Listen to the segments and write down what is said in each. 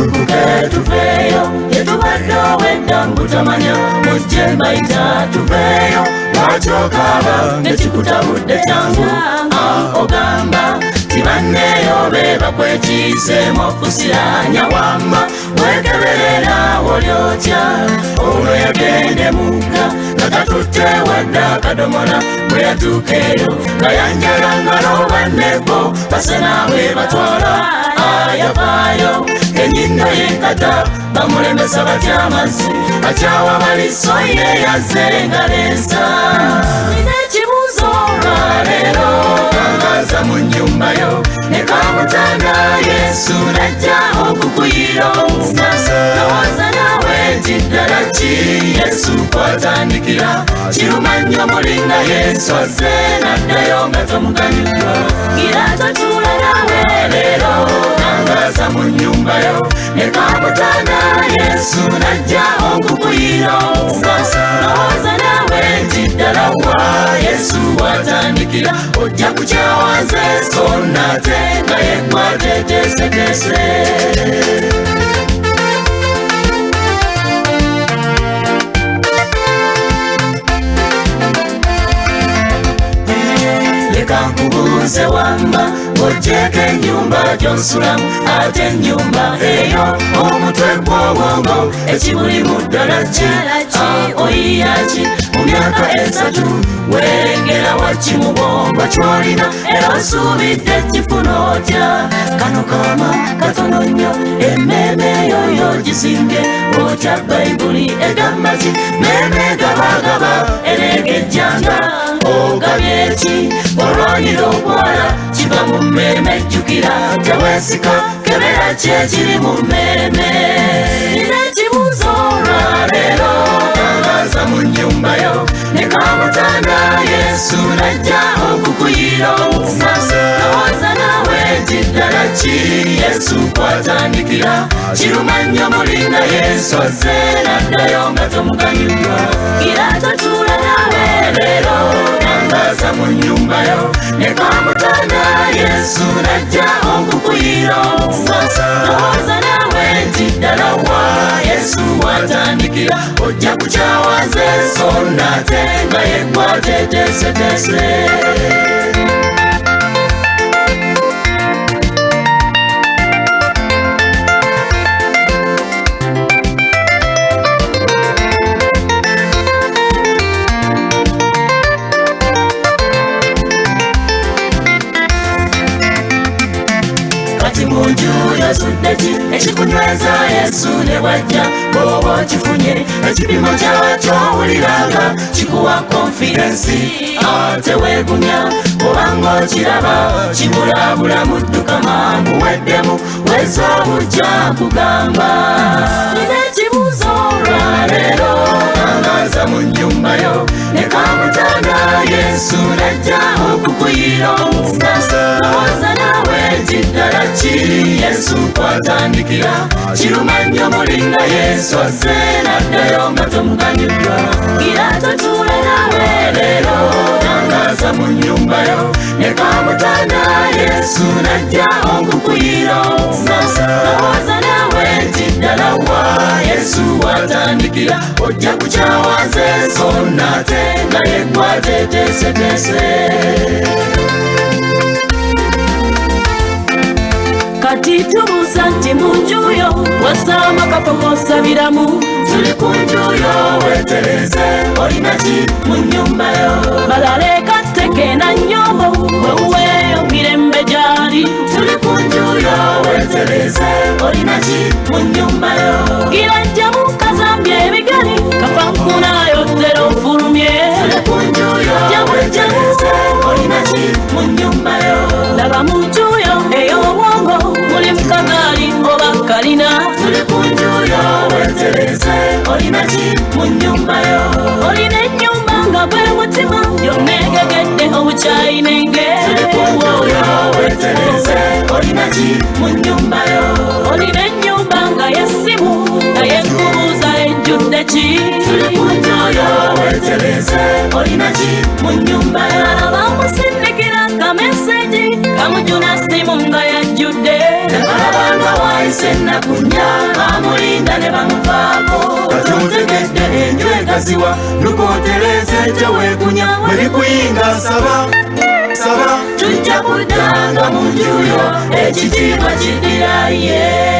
Mutukuke tuveyo yetubadde owedda mbutamanya mujje mbayita tuveyo lwakyokaba nekikutabudde kyangu ogamba tibanneyo be bakwekiiseemu okusiranya wamma wekeberera olyotya olwo yagende mugga nga katutte wadda akadomola bwe yatuuka eyo nga yanjalanga n'obannebo basenaabwe batwala ayavaayo enyinno yenkata bamulemesa batya amazzi akyawa baliso ye yazze nga leesa nina ekibuuzo olwaleero kangaza mu nnyumba yo ne kamutanda Yesu najja okukuyira omusasa lowooza naawe nti ddala ki Yesu kwatandikira kiruma nnyo mulinga Yesu azze naddayo nga tomuganyuddwa gira tatuula naawe leero kangaza mu nnyumba yo ne kamutanda Yesu najja okukuyira omusasa lowooza naawe nti ddala wa Yesu watandikira ojja kukyawanze so nate nga yekwateteeseteese nkubuuze wamba ojjeko ennyumba gy'onsulamu ate ennyumba eyo omutwe gw'obwongo ekimulimu ddala ki oyiyaki mu myaka 3 weerengera waki mu bwongo ky'olina era osuubidde ekifuna otya kano kaama katono nnyo emmeeme eyoyo gisinge otya bayibuli egamba ki mmeeme gabagaba ereegejjanga ogabye eki olwanyira okwala kiva mu mmeeme ejjukira teweesika kebera ki ekiri mu mmeeme nina ekibuuzo olwaleero kangaza mu nnyumba yo ne kamutanda Yesu najja okukuyira omusasa lowooza naawe nti ddala ki Yesu kwatandikira kiruma nnyo mulinga Yesu azze naddayo nga tomuganyuddwa gira tatuula naawe leero kangaza mu nnyumba yo ne kamutanda Yesu najja okukuyira omusasa lowooza naawe nti ddala wa Yesu watandikira ojja kukyawanze so nate nga yekwateteeseteese yazudde ekikunyweza Yesu ne wajja bw'oba kifunye ekipimo kyakyo owuliranga kikuwa confidence ate weegunya obanga okiraba kibulabula mu dduka mangu weddemu weza obujja kugamba nina ekibuuzo olwaleero kangaza mu nnyumba yo ne kamutanda Yesu najja okukuyira omusasa lowooza naawe nti ddala ki Yesu kwatandikira kiruma nnyo mulinga Yesu azze naddayo nga tomuganyuddwa gira tatuula naawe leero kangaza mu nnyumba yo ne kamutanda Yesu najja okukuyira omusasa lowooza naawe nti ddala wa Yesu watandikira ojja kukyawanze so nate nga yekwateteeseteese kati tubuuza nti mu njuyo wasama kafokosabiramu tuli ku njuyo weetereze olina ki mu nnyumba yo balaleka tekena nnyombo weweyongire mbe gyali tuli ku njuyo weetereze olina ki mu nnyumba yo girajjamu kazambye ebigali kafankunayo tero nfulumye tuli ku njuyo weetereze olina ki mu nnyumba yo laba mu njuyo ey'obwongo muli mukagaali oba kalina tuli ku njuyo weetereze olina ki mu nnyumba yo olina ennyumba nga gwe mutima yonna egegedde obukyayinenge tuli ku njuyo weetereze olina ki mu nnyumba yo olina ennyumba nga yessimu naye nkubuuza ejjudde ki tuli ku njuyo weetereze olina ki mu nnyumba yo abamusindikira kameseji kamujuna simu nga yajjudde nabalabanga Sena kunya amulinda ne bamuvako Katutegedde enjwe gaziwa Lukoteleze tewe kunya Mweli kuyinga saba Saba Tujja kudanga munjuyo Ekitiibwa kidiraye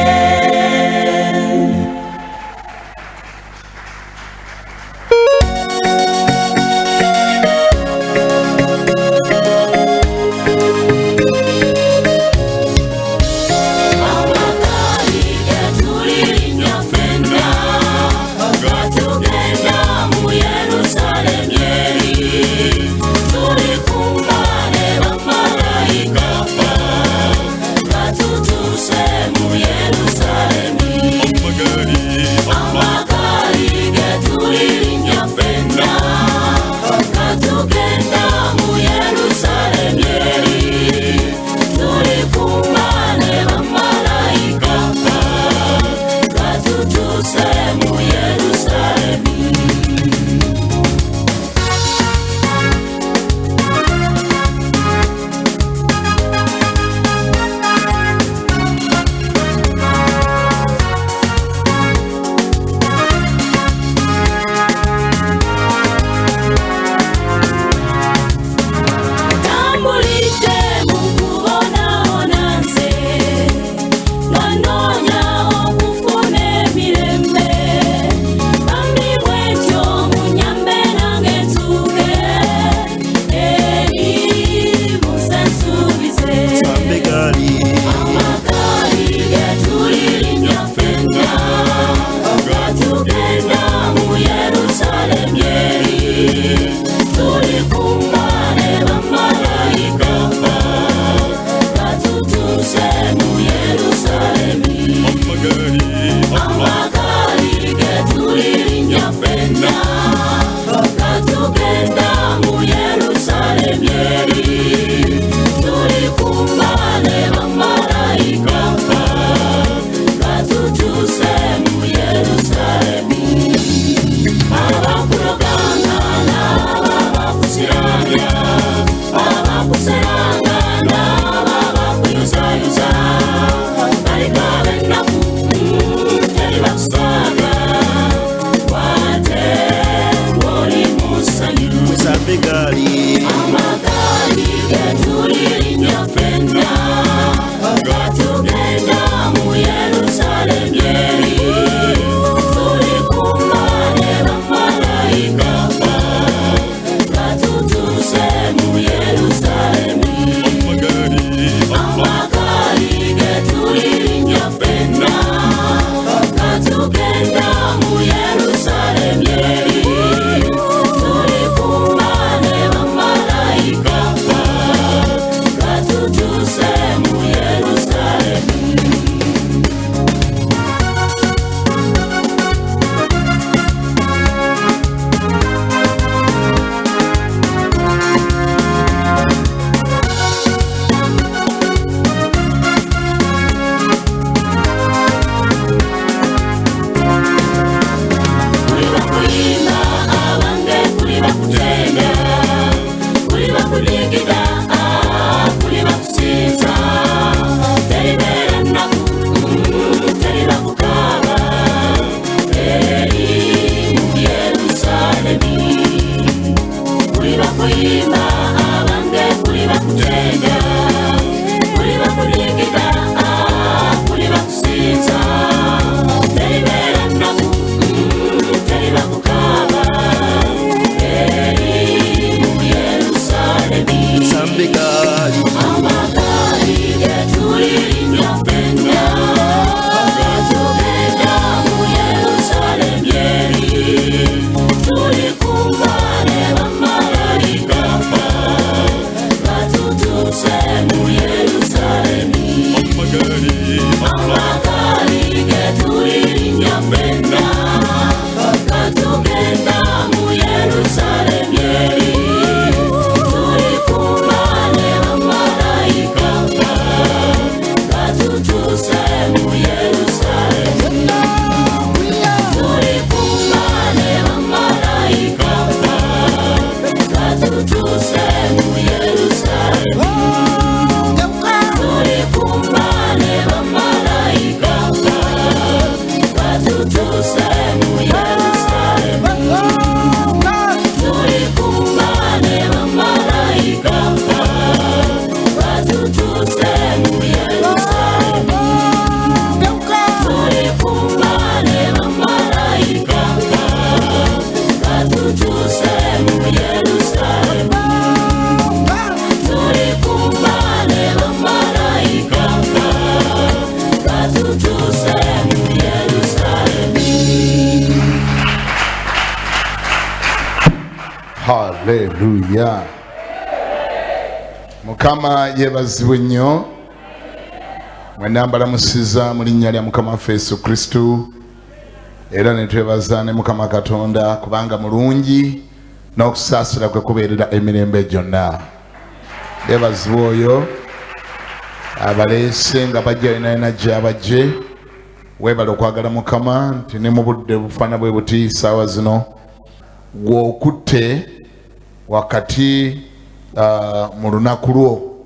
Yerusalem Hallelujah. Mukama yebazibwe nnyo. Mwenambala musiza mu linnya lya Mukama waffe Yesu Kristo. Era ne twebaza ne Mukama Katonda kubanga mulungi n'okusaasira kwe kubeerera emirembe gyonna. Yebazibwe oyo abaleese nga bajja ina gy'abajje. Weebale okwagala Mukama nti ne mu budde bufaana bwe buti ssaawa zino gw'okutte wakati mu lunaku lwo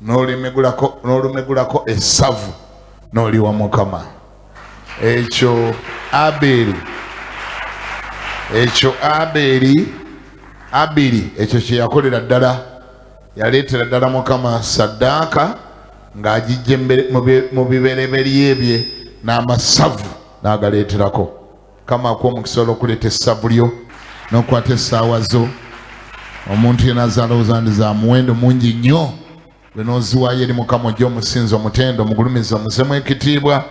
n'olumegulako essavu n'oliwa Mukama. Ekyo Aberi ekyo kye yakolera ddala, yaleetera ddala Mukama saddaaka ng'agijja mu bibereberye bye n'amasavu n'agaleeterako. Kama akuwa omukisa olw'okuleeta essavu lyo n'okwata essaawa zo. Omuntu yenna azaalowooza ndi za muwendo mungi nnyo gwe n'oziwaayo eri Mukama ojja omusinza omutendo omugulumiza omussemu ekitiibwa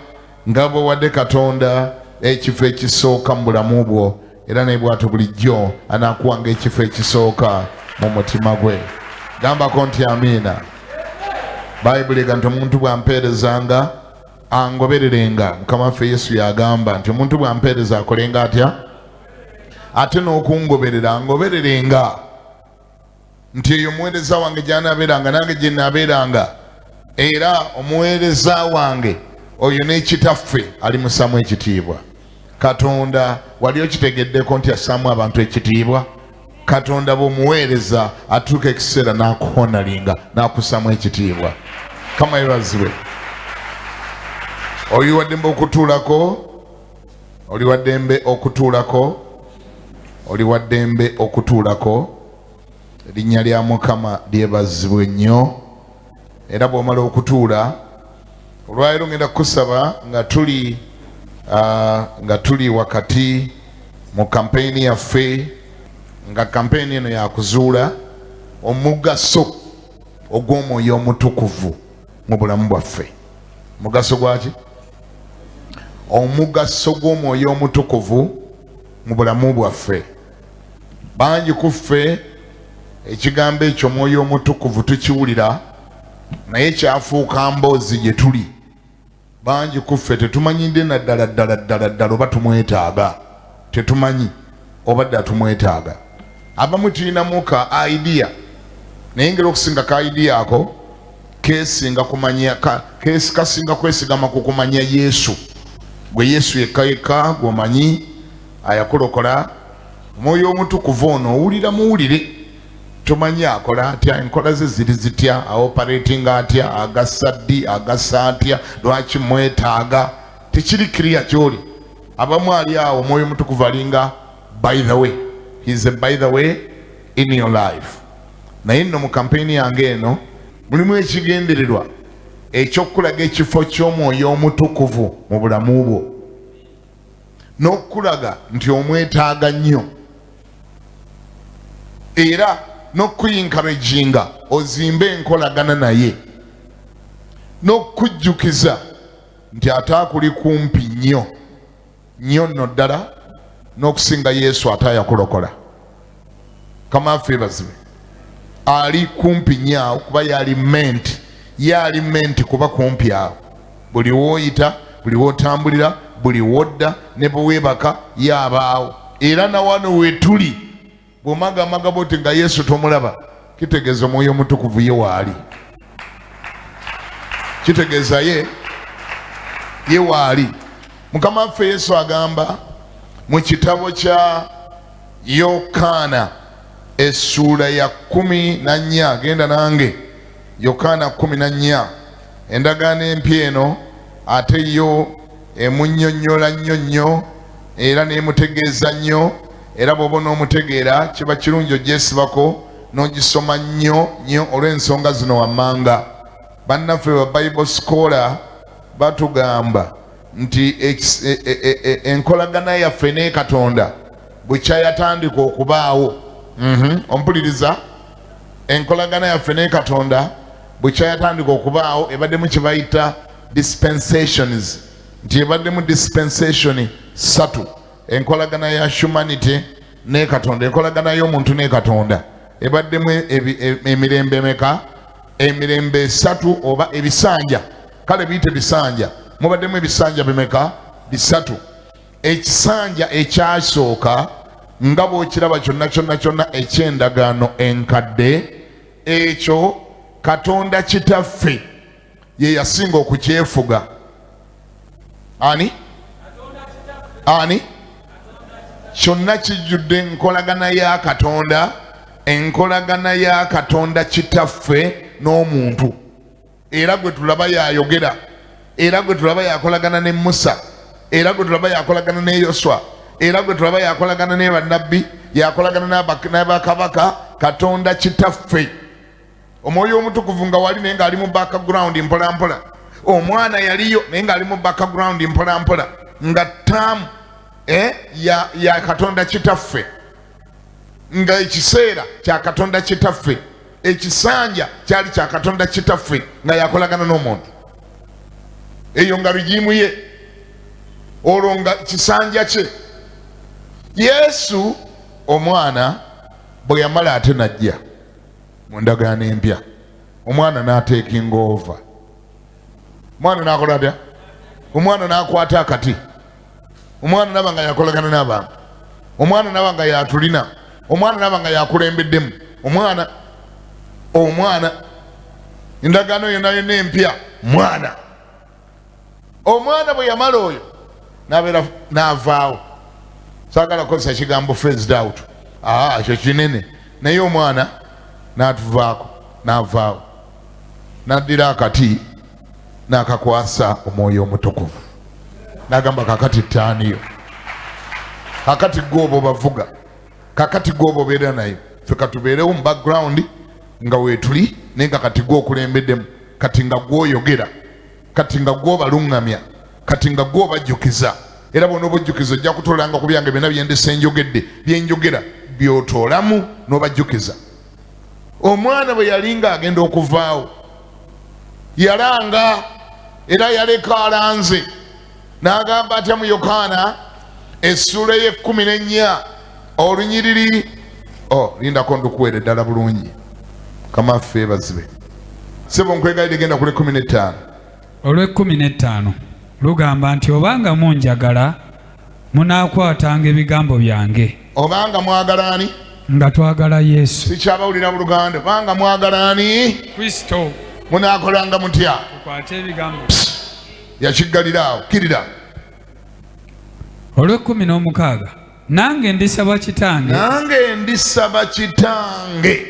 nga bw'owadde Katonda ekifo ekisooka mu bulamu bwo, era naye bw'atyo bulijjo anaakuwanga ekifo ekisooka mu mutima gwe. Gambako nti amiina. Bayibuli ega nti omuntu bw'ampeerezanga angobererenga. Mukama waffe Yesu yagamba nti omuntu bw'ampeereza akolenga atya? Ate n'okungoberera angobererenga. Nti eyo omuweereza wange gy'anaabeeranga nange gye naabeeranga, era omuweereza wange oyo n'ekitaffe alimusaamu ekitiibwa. Katonda wali okitegeddeko nti assaamu abantu ekitiibwa? Katonda bw'omuweereza atuuka ekiseera n'akuhonalinga n'akussaamu ekitiibwa. Kama yebazibwe. Oli wa ddembe okutuulako, oli wa ddembe okutuulako, oli wa ddembe okutuulako. Erinnya lya Mukama lyebazibwe nnyo. Era bw'omala okutuula, olwaleero ngenda kukusaba nga tuli wakati mu kampeyini yaffe, nga kampeyini eno yakuzuula omugaso ogw'Omwoyo Omutukuvu mu bulamu bwaffe. Mugaso gwaki? Omugaso gw'Omwoyo Omutukuvu mu bulamu bwaffe. Bangi ku ffe ekigambo ekyo Mwoyo Omutukuvu tukiwulira naye kyafuuka mboozi gye tuli. Bangi ku ffe tetumanyidde naddala oba tumwetaaga. Tetumanyi obadde atumwetaaga. Abamu tulinamu ka idea naye ngeri okusinga ka idea ako kasinga kwesigama ku kumanya Yesu. Gwe Yesu yekka gw'omanyi ayakulokola. Mwoyo Omutukuvu ono owulira muwulire, tomanyi akola atya, enkola ze ziri zitya, operating atya, agassa ddi, agassa atya, lwaki mwetaaga, tekiri clear kyoli. Abamu ali awo Mwoyo Omutukuvu alinga by the way. He's a by the way in your life. Naye nno mu kampeyini yange eno mulimu ekigendererwa eky'okulaga ekifo ky'Omwoyo Omutukuvu mu bulamu bwo, n'okulaga nti omwetaaga nnyo, era n'okuyinkareginga ozimbe enkolagana naye, n'okujjukiza nti ate akuli kumpi nnyo nno ddala n'okusinga Yesu ate ayakulokola. Kama affe bazibe ali kumpi nnyo awo kuba yali menti kuba kumpi awo. Buli w'oyita, buli w'otambulira, buli w'odda ne bwe weebaka yabaawo. Era na wano we tuli bw'omagamaga boti nga Yesu tomulaba, kitegeeza Omwoyo Omutukuvu ye waali. Kitegeeza ye waali. Mukama waffe Yesu agamba mu kitabo kya Yokaana essuula ya 14, genda nange Yokaana 14, endagaano empya eno ate yo emunnyonnyola nnyo era n'emutegeeza nnyo, era bw'oba n'omutegeera kiba kirungi ogyesibako n'ogisoma nnyo olw'ensonga zino wammanga. Bannaffe ba Bible scholar batugamba nti enkolagana yaffe ne Katonda bwekyayatandika okubaawo, ompuliriza, enkolagana yaffe ne Katonda bwekyayatandika okubaawo ebaddemu kye bayita dispensations, nti ebaddemu dispensation 3. Enkolagana ya humanity ne Katonda, enkolagana y'omuntu ne Katonda ebaddemu emirembe emeka? Emirembe 3 oba ebisanja. Kale biyite bisanja. Mubaddemu ebisanja bimeka? 3. Ekisanja ekyasooka nga bw'okiraba kyonna eky'endagaano enkadde, ekyo Katonda kitaffe ye yasinga okukyefuga. Ani? Kyonna kijjudde enkolagana ya Katonda, enkolagana ya Katonda kitaffe n'omuntu. Era gwe tulaba yayogera, era gwe tulaba yakolagana ne Musa, era gwe tulaba yakolagana ne Yoswa, era gwe tulaba yakolagana ne bannabbi, yakolagana n'abakabaka. Katonda kitaffe. Omwoyo omutukuvu nga wali naye ng'ali mu background mpolampola. Omwana yaliyo naye ng'ali mu background mpolampola, nga ttaamu ya Katonda kitaffe, nga ekiseera kya Katonda kitaffe, ekisanja kyali kya Katonda kitaffe nga yakolagana n'omuntu. Eyo nga rugimu ye, olwo nga kisanja kye. Yesu omwana bwe yamala ate najja mu ndagaano empya, omwana n'ateekinga ova. Omwana n'akola atya? Omwana n'akwata akati. Omwana naba nga yakolagana n'abantu. Omwana naba nga yatulina. Omwana naba nga yakulembeddemu. Omwana endagaano yonna yonna empya, omwana bwe yamala oyo n'abeera n'avaawo. Saagala kukozesa kigambo phased out, ekyo kinene, naye omwana n'atuvaako, n'avaawo, n'addira akati n'akakwasa Omwoyo Omutukuvu, n'agamba kakati ttaaniyo, kakati gw'oba bavuga, kakati gw'oba obeera naye, ffe katubeerewo mu background nga weetuli, naye nga kati gw'okulembeddemu, kati nga gw'oyogera, kati nga gw'obalungamya, kati nga gw'obajjukiza. Era bw'ona obujjukiza ojja kutoolanga ku byange byonna byendese byenjogera by'otoolamu n'obajjukiza. Omwana bwe yali ng'agenda okuvaawo yalanga era yaleka alanze, n'agamba atya mu Yokaana essula ye14 olunyiriri. Lindako ndukuweere ddala bulungi, kamaffe bazibe. Sebo nkwegayidde genda kule 15. Olw'e15 lugamba nti obanga munjagala munaakwatanga ebigambo byange. Obanga mwagala ani? Nga twagala Yesu. Sikyabawulira mu Luganda. Obanga mwagala ani? Kristo. Munaakolanga mutya? Tukwate ebigambo. Yakiggalira awo, kirira. Olw'e16 nange ndisaba kitange,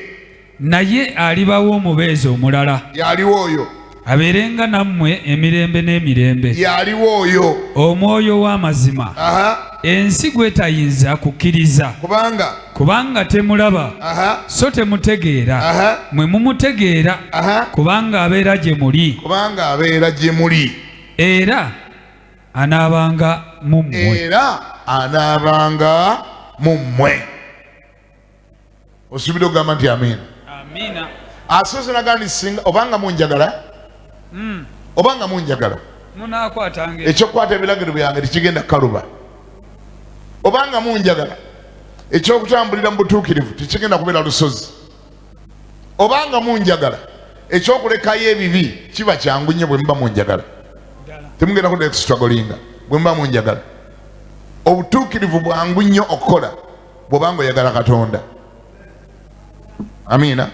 naye alibawo omubeezi omulala. Yaliwo oyo. Abeerenga nammwe emirembe n'emirembe. Yaliwo oyo. Omwoyo w'amazima. Ensi gwe tayinza kukkiriza. Kubanga temulaba. So temutegeera. Mwe mumutegeera. Kubanga abeera gye muli. Era anaabanga mu mmwe. Osubira okugamba nti amiina. Asoose nagamba singa obanga munjagala, obanga munjagala munaakwatanga ekyokukwata ebiragiro byange tekigenda kaluba. Obanga munjagala ekyokutambulira mu butuukirivu tekigenda kubeera lusozi. Obanga munjagala ekyokulekayo ebibi kiba kyangu nnyo bwe muba munjagala. Temugenda kuda extragolinga bwe muba munjagala. Obutuukirivu bwangu nnyo okukola bw'obanga oyagala Katonda. Amiina.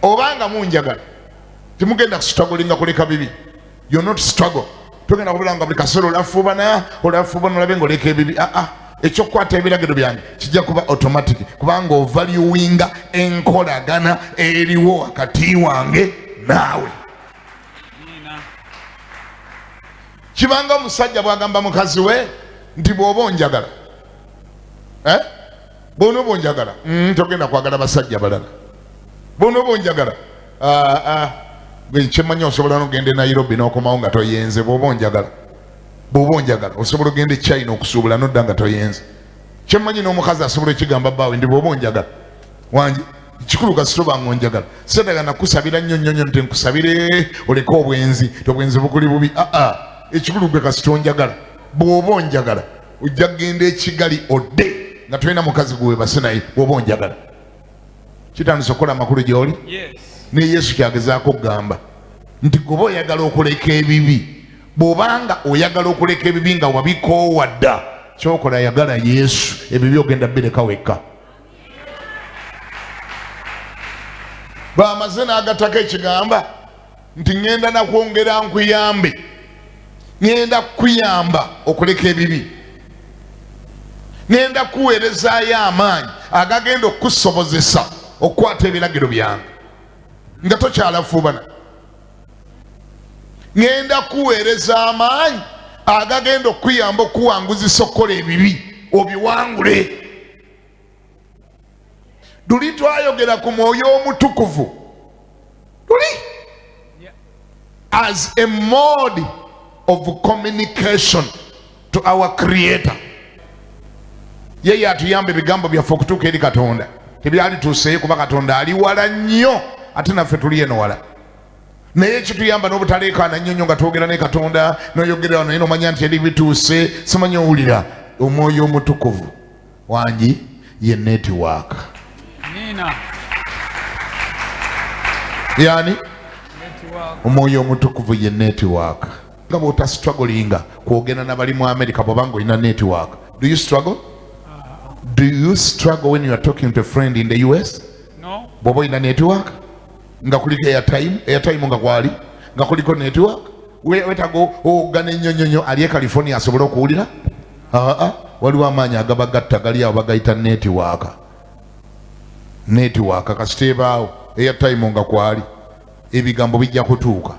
Obanga munjagala temugenda kustrugglinga kuleka bibi. You're not struggle. Togenda kubeera nga buli kaseera olafuubana olabe ng'oleka ebibi. Ekyokukwata ebiragiro byange kijja kuba automatic kubanga ovaluinga enkolagana eriwo wakati wange naawe. Kibanga omusajja bw'agamba mukazi we nti bw'oba onjagala, bw'onooba onjagala togenda kwagala basajja balala. Bw'onooba onjagala kyemmanyi osobola n'ogenda e Nairobi n'okomawo nga toyenze. Bw'oba onjagala osobola ogenda e China okusuubula n'odda nga toyenze. Kyemmanyi n'omukazi asobola ekigamba bbaawe ndi bw'oba onjagala wange kikulu kasito banga onjagala. Sitaga nakusabira nnyo nti nkusabire oleke obwenzi, obwenzi bukuli bubi. Ekikulu gwe kasito onjagala. Bw'oba onjagala ojja kgenda ekigali odde nga tolina mukazi gwe base naye bw'oba onjagala kitandise okukola amakulu gy'oli ne Yesu kyagezaako okugamba nti goba oyagala okuleka ebibi bw'obanga oyagala okuleka ebibi nga wabikoowa dda kyokola yagala Yesu ebibi ogenda bireka wekka bw'amaze n'agatako ekigamba nti ngenda nakwongera nkuyambe ngenda kukuyamba okuleka ebibi ngenda kuweerezaayo amaanyi agagenda okukusobozesa okukwata ebiragiro byange nga tokyalafuubana ngenda kuweereza amaanyi agagenda okuyamba okuwanguzisa okukola ebibi obiwangule luli twayogera ku Mwoyo Omutukuvu luli as a mode of communication to our Creator yeye atuyamba ebigambo byaffe okutuuka eri Katonda tebyali tuuseeyo kuba Katonda ali wala nnyo ate naffe tuli eno wala naye kituyamba n'obutaleekaana nnyo nga twogera ne Katonda n'oyogera naye nomanya nti eri bituuse simanyi owulira Omwoyo Omutukuvu wangi ye network yani Omwoyo Omutukuvu ye network nga bw'ota strugglinga kwogera n'abali mu America bw'obanga olina network. Do you struggle? Do you struggle when you are talking to a friend in the US? No. Bw'oba olina network nga kuliko airtime nga kwali nga kuliko network wetago ogana ennyonnyonyo ali e California asobola okuwulira waliwo amaanyi agabagatta gali awo bagayita network kasiteebaawo airtime nga kwali ebigambo bijja kutuuka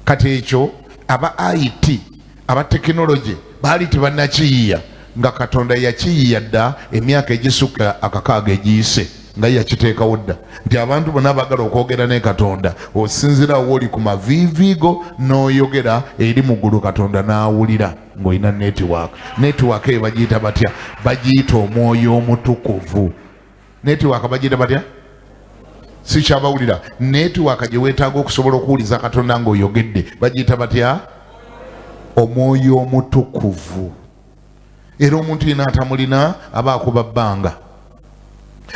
kati ekyo aba IT aba tekinologi baali tebannakiyiiya nga Katonda yakiyiiya dda emyaka egisukka akakaaga egiyise nga yakiteekawo dda nti abantu bonna bagala okwogera ne Katonda osinzira wooli ku maviiviigo n'oyogera eri mu ggulu Katonda n'awulira ng'olina network eyo bagiyita batya bagiyita Omwoyo Omutukuvu network bagiyita batya si kyabawulira network gye weetaaga okusobola okuwuliza Katonda ng'oyogedde bagiyita batya Omwoyo Omutukuvu era omuntu yena atamulina aba akuba bbanga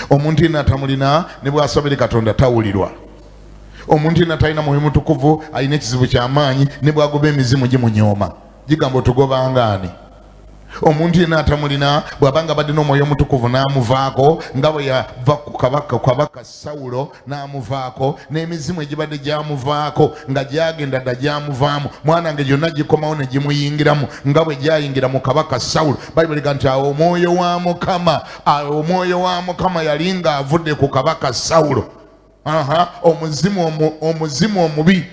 omuntu yena atamulina ne bw'asabire Katonda tawulirwa omuntu yena talina Mwoyo Mutukuvu alina ekizibu ky'amaanyi ne bw'agoba emizimu gimunyooma gigamba otugobangaani omuntu yena atamulina bw'abanga badde n'Omwoyo Mutukuvu n'amuvaako nga bwe yava ku kabaka Sawulo n'amuvaako n'emizimu egibadde gyamuvaako nga gyagenda dda gyamuvaamu mwanange gyonna gikomawo ne gimuyingiramu nga bwe gyayingira mu kabaka Sawulo Bayibuli nti awo Omwoyo wa Mukama yali ng'avudde ku kabaka Sawulo omuzimu omubi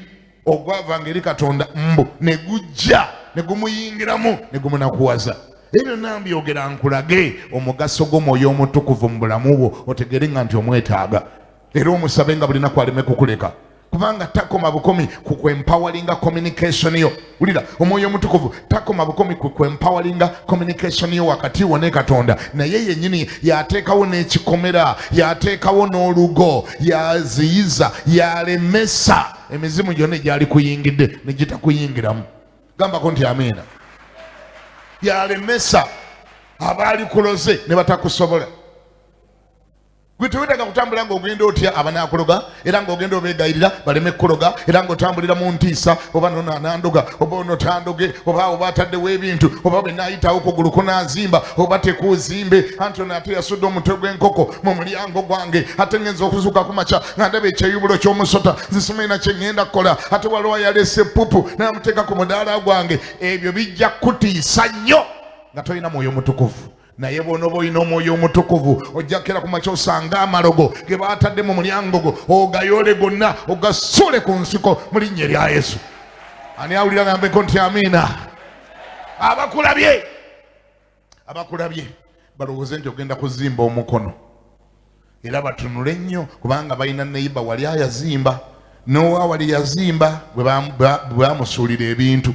ogwavanga eri Katonda mbu ne gujja ne gumuyingiramu ne gumunakuwaza ebyo nambyogera nkulage omugaso gw'Omwoyo Omutukuvu mu bulamu bwo otegere nga nti omwetaaga era omusabe nga buli naku aleme kukuleka kubanga takoma bukomi ku kwempawalinga communication yo ulira Omwoyo Omutukuvu takoma bukomi ku kwempawalinga communication yo wakati wo ne Katonda naye yennyini yateekawo n'ekikomera yateekawo n'olugo yaziyiza yalemesa emizimu gyonna egyali kuyingidde ne gitakuyingiramu gambako nti amiina yalemesa abaali kuloze ne batakusobola gwe tewetaaga kutambula ng'ogenda otya abanaakuloga era ng'ogenda obeegayirira baleme kuloga era ng'otambulira mu ntiisa oba nonanandoga oba onotandoge oba ataddewo ebintu oba bwe naayitawo kugulu kunaazimba oba tekuuzimbe anti ono ate yasudde omutwe gw'enkoko mu mulyango gwange ate ngenza okuzuuka ku makya nga ndaba ekyeyubulo ky'omusota nsimanyi kye ngenda kukola ate waliwo yalese pupu n'amuteeka ku mudaala gwange ebyo bijja kutiisa nnyo nga tolina Mwoyo Mutukuvu naye bw'onooba olina Omwoyo Omutukuvu ojja kera ku makya osanga amalogo ge baatadde mu mulyango gwo ogayoole gonna ogasuule ku nsiko mu linnya erya Yesu. Ani awulira gambeko nti amiina? Abakulabye balowooze nti ogenda kuzimba omukono era batunule nnyo kubanga balina neyiba wali ayazimba n'owa wali yazimba bwe bamusuulira ebintu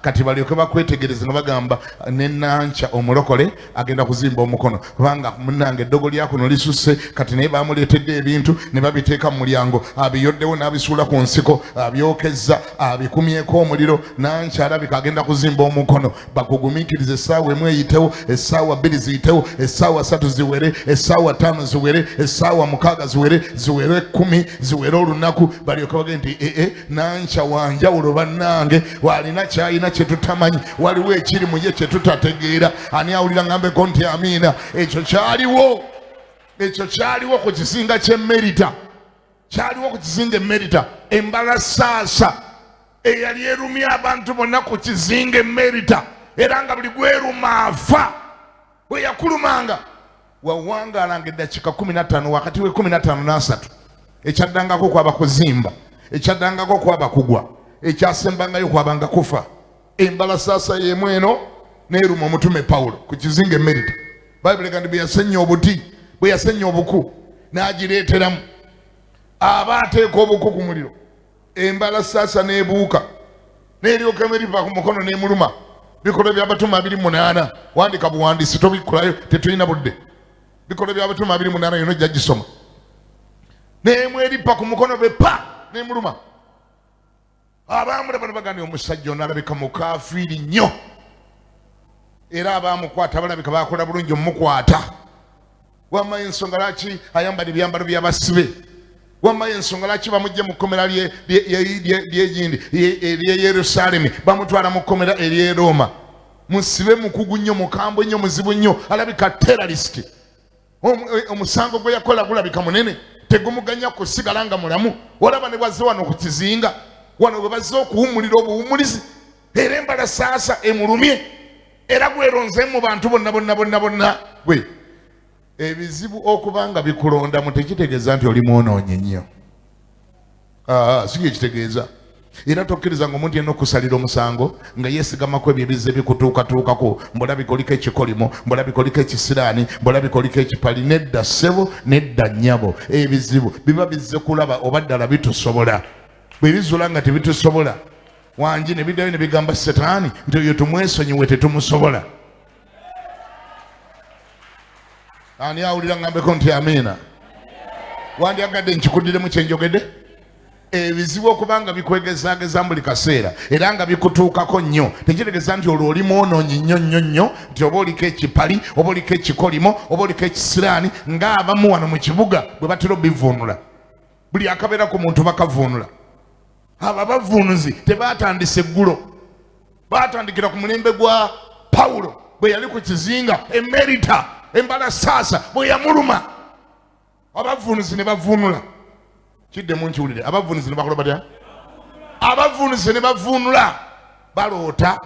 kati balyoke bakwetegereza nga bagamba nenancha omulokole agenda kuzimba omukono kubanga munnange eddogo lyakuno lisusse kati naye bamuleetedde ebintu ne babiteeka mu mulyango abiyoddewo n'abisuula ku nsiko abyokezza abikumyeko omuliro nancha alabika agenda kuzimba omukono bakugumiikiriza essaawa emu eyitewo essaawa bbiri ziyitewo essaawa 3 ziwere essaawa 5 ziwere essaawa 6 ziwere 10 ziwere olunaku balyoke bagende nti nancha wanjawulo bannange walina kyalina kyetutamanyi waliwo ekiri mu ye kyetutategeera ani awulira ngambeko nti amiina ekyo kyaliwo ku kizinga ky'emerita kyaliwo ku kizinga emerita embalasaasa eyali erumya abantu bonna ku kizinga emerita era nga buli gweruma afa bwe yakulumanga wawangaalanga eddakiika 15 wakati we 15 n'asatu ekyaddangako kwaba kuzimba ekyaddangako kwaba kugwa ekyasembangayo kwabanga kufa embalasaasa y'emu eno n'eruma omutume Pawulo ku kizinga emerita bayibuli kandi bwe yasenya obuti bwe yasenya obuku n'agireeteramu aba ateeka obuku ku muliro embalasaasa n'ebuuka n'eryoka emeriva ku mukono n'emuluma bikola by'abatume 28 wandika buwandiisi tobikulayo tetulina budde bikola by'abatume 28 yona ojja gisoma n'emweripa ku mukono be pa n'emuluma abamulaba ne bagambye omusajja ono alabika mukafiiri nnyo era abamukwata balabika bakola bulungi omukwata wamma ensonga laki ayambala ebyambalo by'abasibe wamma ensonga laki bamujje mu kkomera lyegindi erye Yerusaalemi bamutwala mu kkomera ery'e Roma musibe mukugu nnyo mukambwe nnyo muzibu nnyo alabika terrorisiti omusango gwe yakola gulabika munene tegumuganya kusigala nga mulamu olaba ne bwazze wano ku kizinga wano bwe bazze okuwumulira obuwumulizi era embalasaasa emulumye era gweronze mu bantu bonna gwe ebizibu okubanga bikulonda mu tekitegeeza nti oli mwonoonye nnyo si ekitegeeza era tokkiriza nga omuntu yenna okusalira omusango nga yeesigamako ebyo ebize bikutuukatuukako mbulabika oliko ekikolimo mbulabika oliko ekisiraani mbulabika oliko ekipali nedda ssebo nedda nnyabo ebizibu biba bizze kulaba oba ddala bitusobola bwe bizula nga tebitusobola wangi ne biddayo ne bigamba setaani nti oyo tumwesonyiwe tetumusobola ani awulira ngambeko nti amiina wandyagadde nkikuddiremu kyenjogedde ebizibu okubanga bikwegezaageza buli kaseera era nga bikutuukako nnyo tekitegeeza nti olwo oli mwonoonyi nnyo nti oba oliko ekipali oba oliko ekikolimo oba oliko ekisiraani ng'abamu wano mu kibuga bwe batera obivuunula buli akabeera ku muntu bakavuunula abo abavuunuzi tebaatandise eggulo baatandikira ku mulembe gwa Pawulo bwe yali ku kizinga emerita embalasaasa bwe yamuluma abavuunuzi ne bavuunula kiddemu nkiwulire abavuunuzi ne bakola batya abavuunuzi ne bavuunula baloota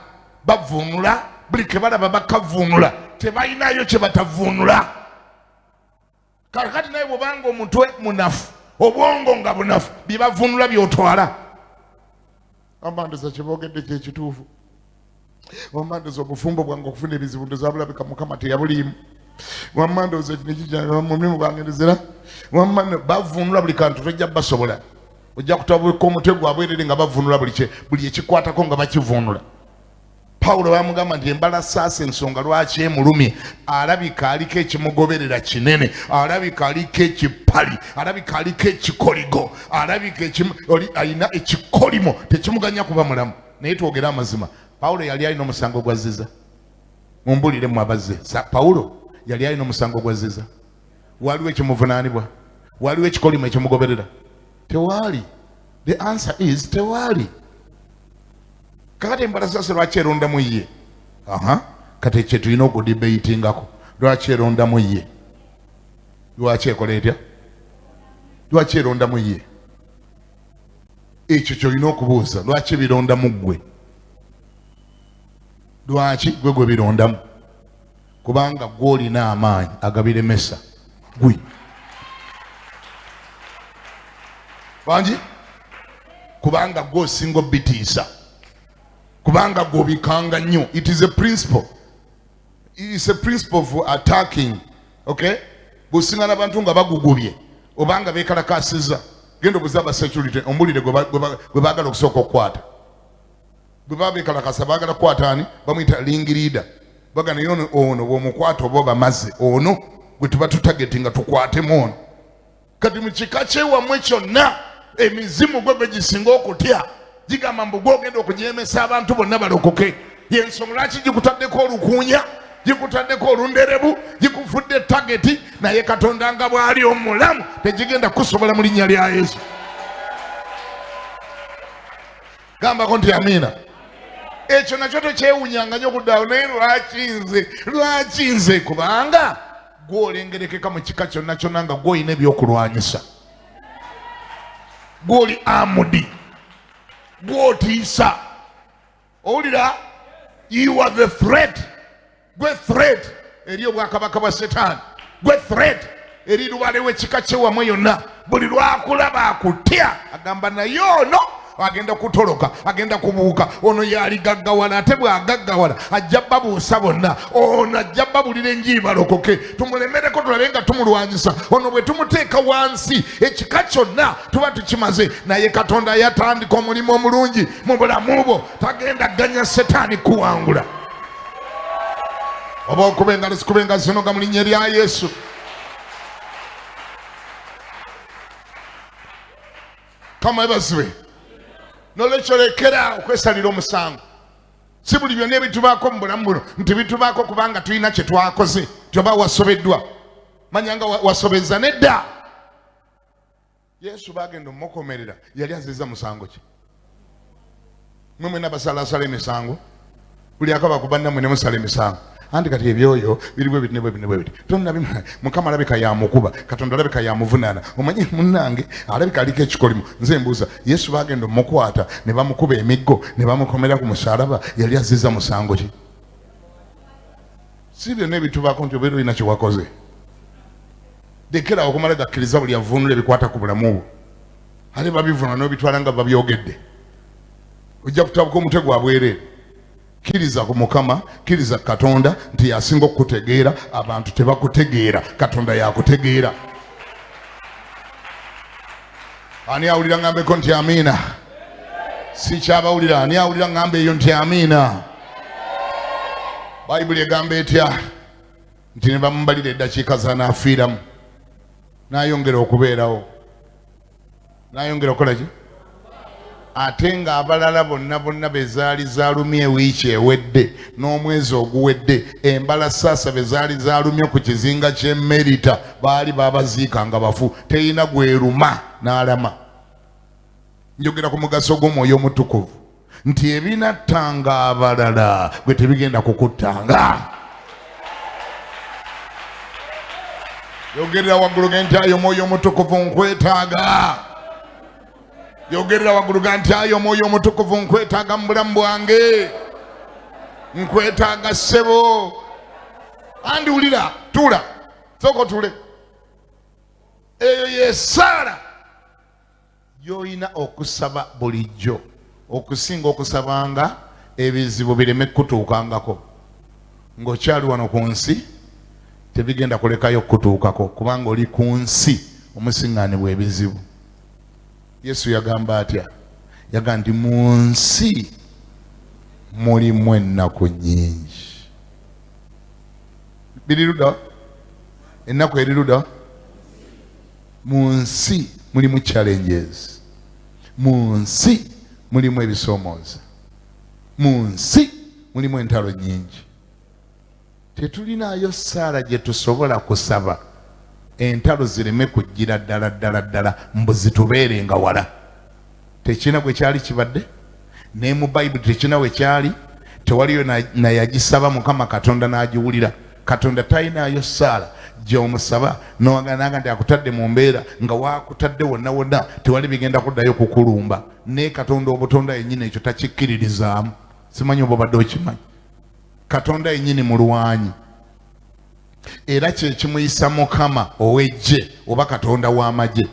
bavuunula buli ke balaba bakavuunula tebalinayo kye batavuunula kakati naye bwobanga omutwe munafu obwongo nga bunafu bye bavuunula byotwala amandoza kyeboogedde kyekituufu wamandoza obufumbo bwange okufuna ebizibu ndoza bulabika mukama teyabuliimu wamandoza mulimu gwangendezera wamma bavuunula buli kantu tojja basobola ojja kutabweka omutwe gwabwerere nga bavuunula buli ekikwatako nga bakivuunula Pawulo bamugamba nti embalasaasa ensonga lwaki emulumye alabika aliko ekimugoberera kinene alabika aliko ekipali alabika aliko ekikoligo alabika alina ekikolimo tekimuganya kuba mulamu naye twogere amazima Pawulo yali alina omusango gwazziza mumbuliremu abazze Pawulo yali alina omusango gwazziza waliwo ekimuvunaanibwa waliwo ekikolimo ekimugoberera tewaali the answer is tewaali kakati embalasaasa lwaki erondamu ye kati ekyo tulina okudibeyitingako lwaki erondamu ye lwaki ekola etya lwaki erondamu ye ekyo kyolina okubuuza lwaki birondamu ggwe lwaki gwe birondamu kubanga gw'olina amaanyi agabiremesa gwe bangi kubanga gw'osinga obitiisa kubanga gw'obikanga nnyo it is a principle of attacking okay bw'osinga n'abantu nga bagugubye obanga beekalakaasiza genda obuze aba security ombulire gwe baagala okusooka okukwata bwe babeekalakasa baagala kukwataani bamuyita lingirida bagana yono ono bw'omukwata oba bamaze ono gwe tuba tutagetinga tukwatemu ono kati mu kika kyewammwe kyonna emizimu gwe gisinga okutya gigamba mbu gwogenda okujeemesa abantu bonna balokoke yensonga lwaki gikutaddeko olukuunya gikutaddeko olunderebu gikufudde tageti naye katonda nga bw'ali omulamu tegigenda kusobola mu linnya lya Yesu. Gambako nti amiina. Ekyo nakyo tekyewunyanga nnyo okuddaawo naye lwaki nze kubanga gw'olengerekeka mu kika kyonna kyonna nga gw'olina ebyokulwanyisa gw'oli amudi gw'otiisa owulira you are the threat gwe threat eri obwakabaka bwa Setaani gwe threat eri lubale w'ekika kyewammwe yonna buli lwakulaba akutya agamba naye ono agenda kutoloka agenda kubuuka ono yali gaggawala ate bw'agaggawala ajja babuusa bonna ono ajja babulira enjiri balokoke tumulemereko tulabe nga tumulwanyisa ono bwe tumuteeka wansi ekika kyonna tuba tukimaze naye Katonda yatandika omulimu omulungi mu bulamu bwo tagenda ganya Setaani kuwangula oba okuba engalo zikuba engalo zinoga mu linnya lya Yesu. Kama ebazibwe nolwekyo lekera okwesalira omusango si buli byonna ebitubaako mu bulamu buno nti bitubaako kubanga tulina kye twakoze tyoba wasobeddwa manya nga wasobeza nedda. Yesu bagenda omukomerera yali aziza musango ki mwe mwena basalasala emisango buli akaba kubannammwe ne musala emisango anti kati ebyoyo biribwe biti tonna Mukama alabika yamukuba Katonda alabika yamuvunaana omanyi munnange alabika aliko ekikolimu nze mbuuza Yesu bagenda omukwata ne bamukuba emiggo ne bamukomera ku musalaba yali aziza musango ki si byonna ebitubaako nti obeera olina kyewakoze lekera okumala gakkiriza buli avunula ebikwata ku bulamu bwo ate babivuna n'obitwala nga babyogedde ojja kutabuka omutwe gwa bwereere. Kiriza ku Mukama kiriza Katonda nti yasinga okutegeera abantu tebakutegeera Katonda yakutegeera. Ani awulira ngambeko nti amiina si kyabawulira ani awulira ngambe eyo nti amiina. Bayibuli egamba etya nti ne bamubalira eddakiika zanaafiiramu n'ayongera okubeerawo n'ayongera okukola ki ate nga abalala bonna bezaali zaalumye ewiiki ewedde n'omwezi oguwedde embala ssaasa bezaali zaalumye ku kizinga ky'Emerita baali babaziika nga bafu teyina gweruma n'alama. Njogera ku mugaso gw'Omwoyo Omutukuvu nti ebinattanga abalala gwe tebigenda kukuttanga. Yogerera waggulu ge nti ayo Omwoyo Omutukuvu nkwetaaga. Yogerera waggulu ga nti ayo Omwoyo Omutukuvu nkwetaaga mu bulamu bwange nkwetaaga ssebo. Andi wulira tuula sooka otule eyo yesaala y'olina okusaba bulijjo okusinga okusabanga ebizibu bireme kutuukangako ng'okyali wano ku nsi tebigenda kulekayo kutuukako kubanga oli ku nsi omusiŋŋaanibwa ebizibu. Yesu yagamba atya yagamba nti mu nsi mulimu ennaku nnyingi. Biriruda ennaku eriruda mu nsi mulimu challenges mu nsi mulimu ebisoomooza mu nsi mulimu entalo nnyingi. Tetulinayo ssaala gye tusobola kusaba entalo zireme kujjira ddala mbu zitubeerenga wala. Tekina gwe kyali kibadde ne mu Bayibuli tekina we kyali tewaliyo nayagisaba Mukama Katonda n'agiwulira. Katonda talinayo ssaala gy'omusaba n'oganaga nti akutadde mu mbeera nga waakutadde wonna wonna tewali bigenda kuddayo kukulumba ne Katonda obutonda yennyini ekyo takikkiririzaamu. Simanyi oba obadde okimanyi Katonda yennyini mulwanyi era kye kimuyisa Mukama ow'eggye oba Katonda w'amagye.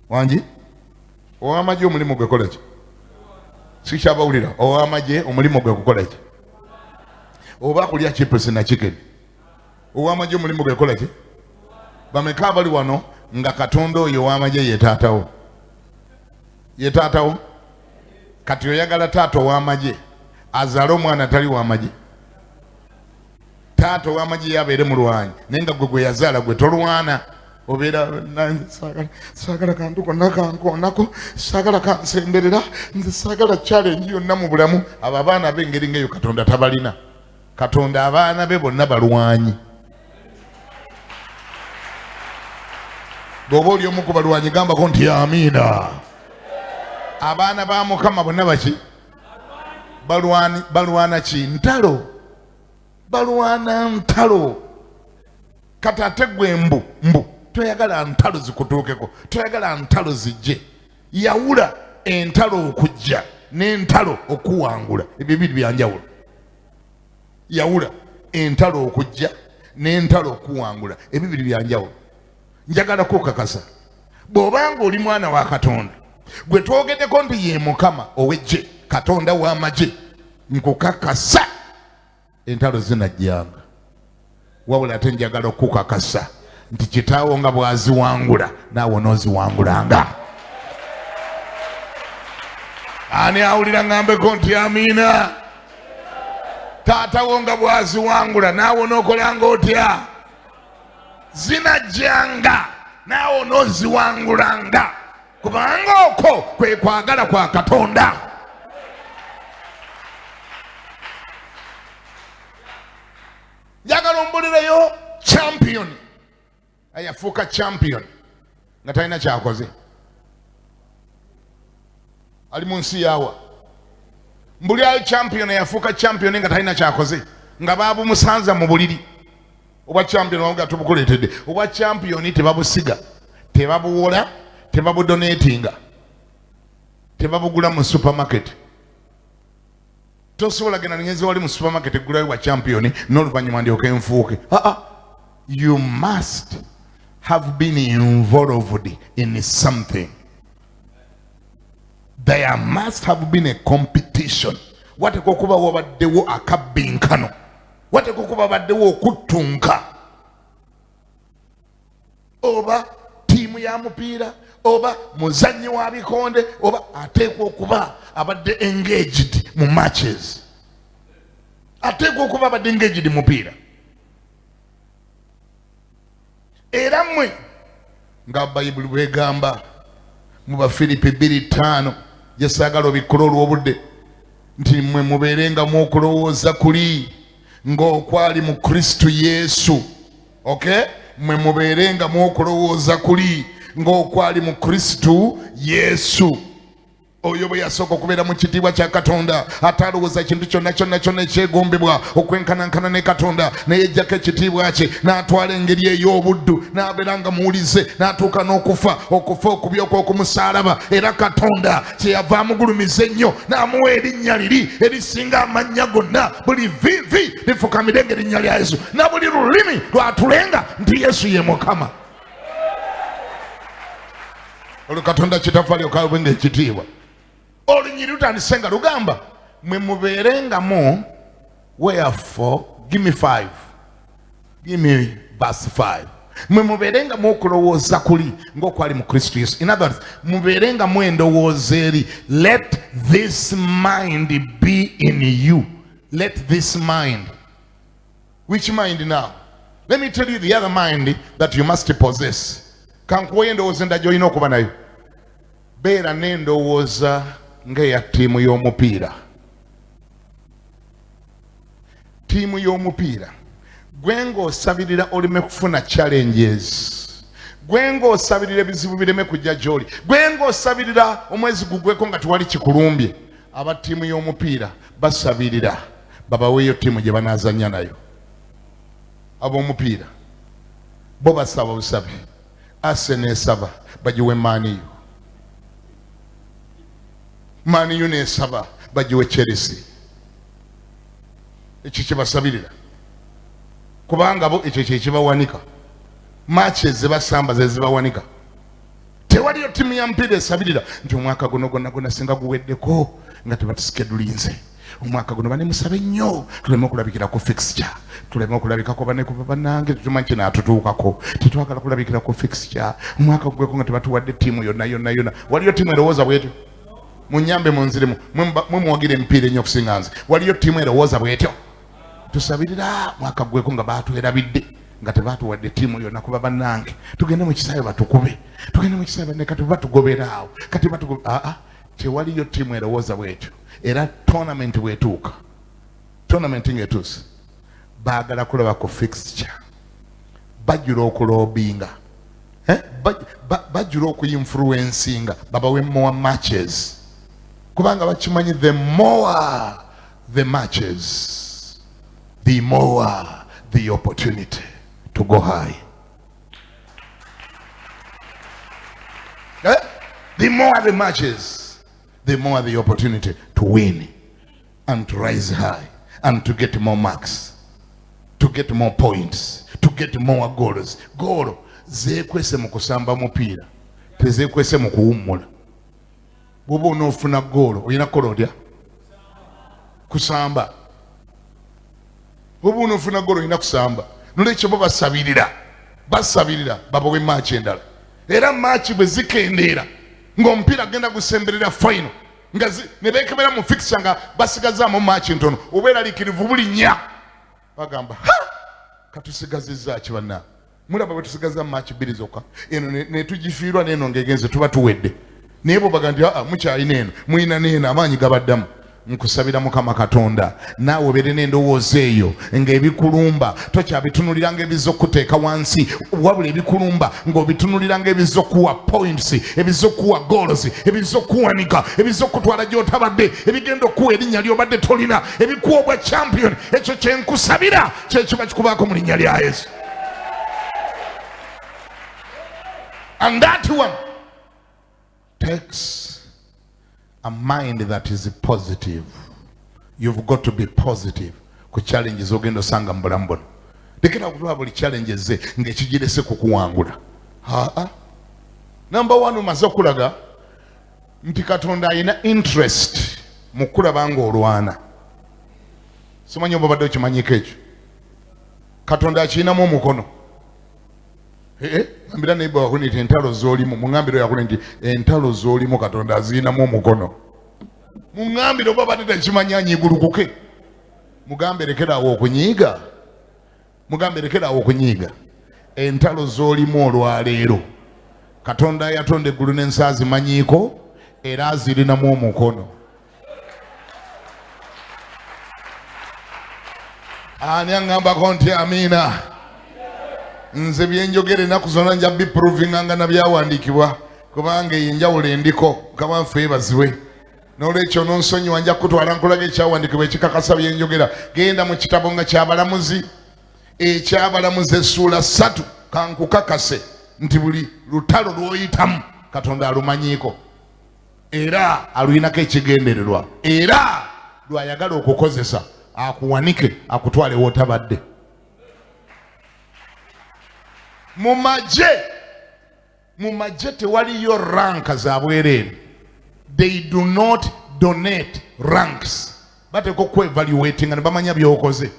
Wangi ow'amagye omulimu gwe kola ki sikyabawulira ow'amagye omulimu gwe kukola ki oba kulya chipusi na chicken. Ow'amagye omulimu gwe kola ki bameka abali wano nga Katonda oyo ow'amagye ye taatawo kati oyagala taata ow'amagye azaale omwana tali w'amagye. Taata ow'amagye yabeere mulwanyi naye nga gwe yazaala gwe tolwana. Obeera saagala kantu konna kankoonako, saagala kansemberera, nze saagala challenge yonna mu bulamu. Abo abaana b'engeri ng'eyo Katonda tabalina. Katonda abaana be bonna balwanyi. Bw'oba oli omu ku balwanyi gambako nti amiina. Abaana ba Mukama bonna baki? Balwana ki? Ntalo. Balwana ntalo. Kati ate gwe mbu toyagala ntalo zikutuukeko, toyagala ntalo zijje. Yawula entalo okujja n'entalo okuwangula, ebyo bibiri byanjawulo. Yawula entalo okujja n'entalo okuwangula, ebibiri byanjawulo. Njagala kukakasa bw'obanga oli mwana wa Katonda gwe twogeddeko nti ye Mukama ow'eggye, Katonda w'amagye, nkukakasa entalo zinajjanga. Wabula ate njagala okukakasa nti kitaawo nga bw'aziwangula naawe onooziwangulanga. Ani awulira ngambeko nti amiina? Taatawo nga bw'aziwangula naawe onookolanga otya? Zinajjanga naawe onooziwangulanga, kubanga okwo kwe kwagala kwa Katonda. Njagala ombulireyo champion ayafuuka champion nga talina kyakoze, ali mu nsi yaawa. Mbulirayo champion ayafuuka champion nga talina kyakoze, nga baabumusanza mu buliri. Obwa champion wabuga tubukuleetedde. Obwa champion tebabusiga, tebabuwola, tebabudonatinga, tebabugula mu supermarket. Tosobola genda ngenzi wali mu supermarket eggulayo wa champion n'oluvannyuma ndyoke nfuuke. You must have been involved in something. There must have been a competition. Wateekwa okuba wabaddewo akabbinkano, wateekwa okuba wabaddewo okuttunka. Oba ttiimu ya mupiira, oba muzannyi wa bikonde, oba ateekwa okuba abadde engaged mu matches. Ateekwa okuba abadde engaged mu mupiira. Era mmwe nga Bayibuli bwegamba mu Bafilipi 2:5, yesaagala obikkula olw'obudde, nti mmwe mubeerenga mu okulowooza kuli ng'okwali mu Kristo Yesu. Okay? Mmwe mubeerenga mu okulowooza kuli ng'okwali mu Kristo Yesu. Oyo bwe yasooka okubeera mu kitiibwa kya Katonda, atalowooza ekintu kyonna ekyegombebwa okwenkanankana ne Katonda, naye yeggyako ekitiibwa kye n'atwala engeri ey'obuddu, n'abeera nga muwulize, n'atuuka n'okufa okubi okw'okumusaalaba. Era Katonda kyeyava amugulumiza ennyo n'amuwa erinnya liri erisinga amannya gonna. Buli vivi lifukamire ng'erinnya lya Yesu, na buli lulimi lwatulenga nti Yesu ye Mukama. Olwo Katonda kitaffe alyoka awenga ekitiibwa. Olunyiri lutandise nga lugamba mwe mubeerengamu. Wherefore, give me 5. Give me verse 5. Mwe mubeerengamu okulowooza kuli ng'okwali mu Kristo Yesu. In other words, mubeerengamu endowooza eri. Let this mind be in you. Let this mind. Which mind now? Let me tell you the other mind that you must possess. Kankuwa endowooza endala gy'olina okuba nayo. Beera n'endowooza ng'eya ttiimu y'omupiira. Ttiimu y'omupiira. Gwe ng'osabirira oleme kufuna challenges. Gwe ng'osabirira ebizibu bireme kujja gy'oli. Gwe ng'osabirira omwezi gugweko nga tewali kikulumbye. Aba ttiimu y'omupiira basabirira babaweeyo ttiimu gye banaazannya nayo. Ab'omupiira bo basaba busabe. Arsenal esaba bagiwe Man U. Man U nesaba bagiwe Chelsea. Ekyo kye basabirira. Kubanga bo ekyo kye kibawanika. Matches ze basamba ze zibawanika. Tewaliyo ttiimu ya mupiira esabirira nti omwaka guno gonna singa guweddeko nga tebatusikeddulinze. Omwaka guno bane musabe nnyo tuleme okulabikira ku fixture, tuleme okulabikako bane ku bannange tumanyi kino atutuukako, tetwagala kulabikira ku fixture. Omwaka gugweko nga tebatuwadde ttiimu yonna. Waliyo ttiimu erowooza bwetyo? munyambe munziremu mwemuwagira emipiira ennyo okusinga nze waliyo ttiimu erowooza bwetyo tusabirira mwaka gweko nga baatwerabidde nga tebaatuwadde ttiimu yonna kuba bannange tugende mu kisaawe batukube tugende mu kisaawe banne kati batugoberaawo kati tewaliyo ttiimu erowooza bwetyo era tournament bwetuuka tournament ng'etuuse baagala kulaba ku fixture bajjula okuloobinga bajjula okuyinfluencinga babawe more matches kubanga bakimanyi the more the matches the more the opportunity to go high. The more the matches, the more the opportunity to win and to rise high and to get more marks, to get more points, to get more goals. Goal zekwese mu kusamba mupiira tezekwese mu kuwummula. Bw'oba onoofuna goal oyina kukola otya? Kusamba. Bw'oba onoofuna goal oyina kusamba. Nolwekyo bo basabirira babawe match endala. Era match bwe zikendeera ng'omupiira agenda gusemberera final nga ne beekebera mu fixture nga basigazaamu match ntono obeeraliikirivu buli nnya bagamba katusigazizza ki bannange mulaba bwe tusigaza match bbiri zokka eno ne tugifiirwa n'eno ng'egenze tuba tuwedde naye bo baga nti mukyalina eno muyina n'eno amaanyi gabaddamu nkusabira Mukama Katonda naawe obeere n'endowooza eyo ng'ebikulumba tokyabitunulira ng'ebizokkuteeka wansi wabula ebikulumba ng'obitunulira ng'ebizokkuwa points ebizokkuwa goals ebizokkuwanika ebizokkutwala gy'otabadde ebigenda okkuwa erinnya ly'obadde tolina ebikuwa obwa champion ekyo kyenkusabira kyekiba kikubaako mu linnya lya Yesu. And that one takes a mind that is positive. You've got to be positive ku challenges ogenda osanga mu bulamu buno. Lekera kulaba buli challenges ze ng'ekigirese kukuwangula. Number one omaze okulaga nti Katonda alina interest mu kulaba ng'olwana. Simanyi oba badde okimanyiko ekyo. Katonda akirinamu omukono. Ambira neighbor wakuni nti entalo z'olimu mungambiro yakuni nti entalo z'olimu Katonda azirinamu omukono. Mungambiro oba badde takimanya anyiigulukuke. Mugambe lekeraawo okunyiiga. Mugambe lekeraawo okunyiiga. Entalo z'olimu olwaleero Katonda yatonda eggulu n'ensi azimanyiiko era azirinamu omukono. Ani aŋŋambako nti amiina. Nze byenjogere ennaku zonna nja biprovinganga na byawandiikibwa kubanga enjawulo endiko Mukama waffe yeebazibwe. N'olwekyo n'onsonyiwa nja kutwala nkulaga ekyawandiikibwa ekikakasa byenjogera. Genda mu kitabo nga ky'Abalamuzi eky'Abalamuzi essuula 3 kankukakase nti buli lutalo lw'oyitamu Katonda alumanyiiko era alulinako ekigendererwa era lw'ayagala okukozesa akuwanike akutwale w'otabadde. Mu magye tewaliyo ranka za bwereere. They do not donate ranks. Bateeka okwevaluatinga ne bamanya by'okoze.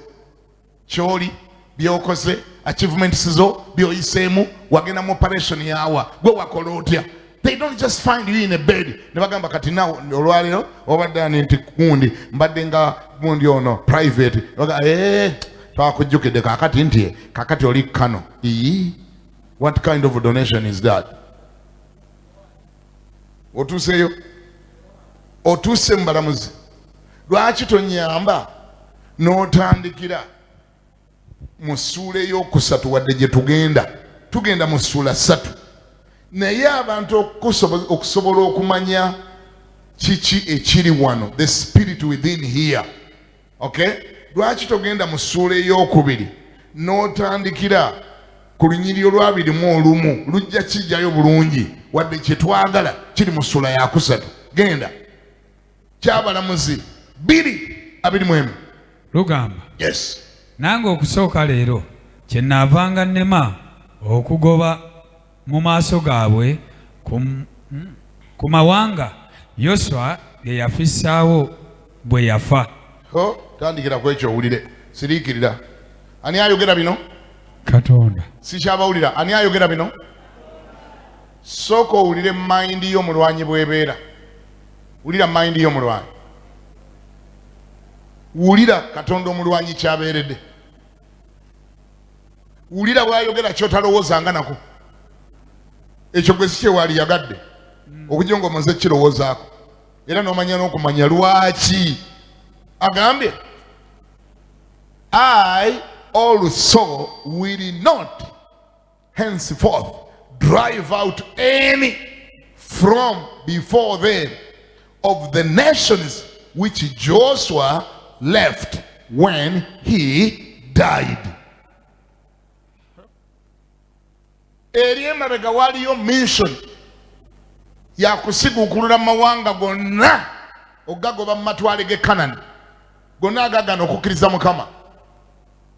Kyoli by'okoze, achievements zo by'oyiseemu, wagenda mu operation yaawa, gwe wakola otya. They don't just find you in a bed. Ne bagamba kati nawo olwaleero obadde ani nti kundi mbadde nga gundi ono private. Twakujjukidde kakati nti kakati oli kano. What kind of a donation is that? Otuseyo. Otuse mu Balamuzi. Lwaki tonyamba n'otandikira mu ssuula ey'okusatu wadde gye tugenda mu ssuula 3 naye abantu okusobola okumanya kiki ekiri wano, the spirit within here. Okay? Lwaki togenda mu ssuula ey'okubiri n'otandikira ku lunyiriri olw'abirimu lujja kijjayo bulungi wadde kye twagala kiri mu ssuula ya 3. Genda ky'Abalamuzi 2:21. Lugamba. Yes. Nange okusooka leero kye nnaavanga nnema okugoba mu maaso gaabwe ku mawanga Yoswa ge yafissaawo bwe yafa. Tandikira ku ekyo owulire. Siriikirira. Ani ayogera bino? Katonda. Sikyabawulira. Ani ayogera bino? Sooka owulire mind y'omulwanyi bw'ebeera. wulira mind y'omulwanyi, wulira Katonda omulwanyi kyabeeredde, wulira bw'ayogera ky'otalowoozanga nako. Ekyo gwe si kyewaali yagadde okujja ng'omaze kirowoozaako era n'omanya n'okumanya lwaki agambye I also will not henceforth drive out any from before them of the nations which Joshua left when he died. Eri emabega waliyo mission ya kusiguukulula mawanga gonna ogagoba mu matwale g'e Kanani gonna agagana okukkiriza Mukama.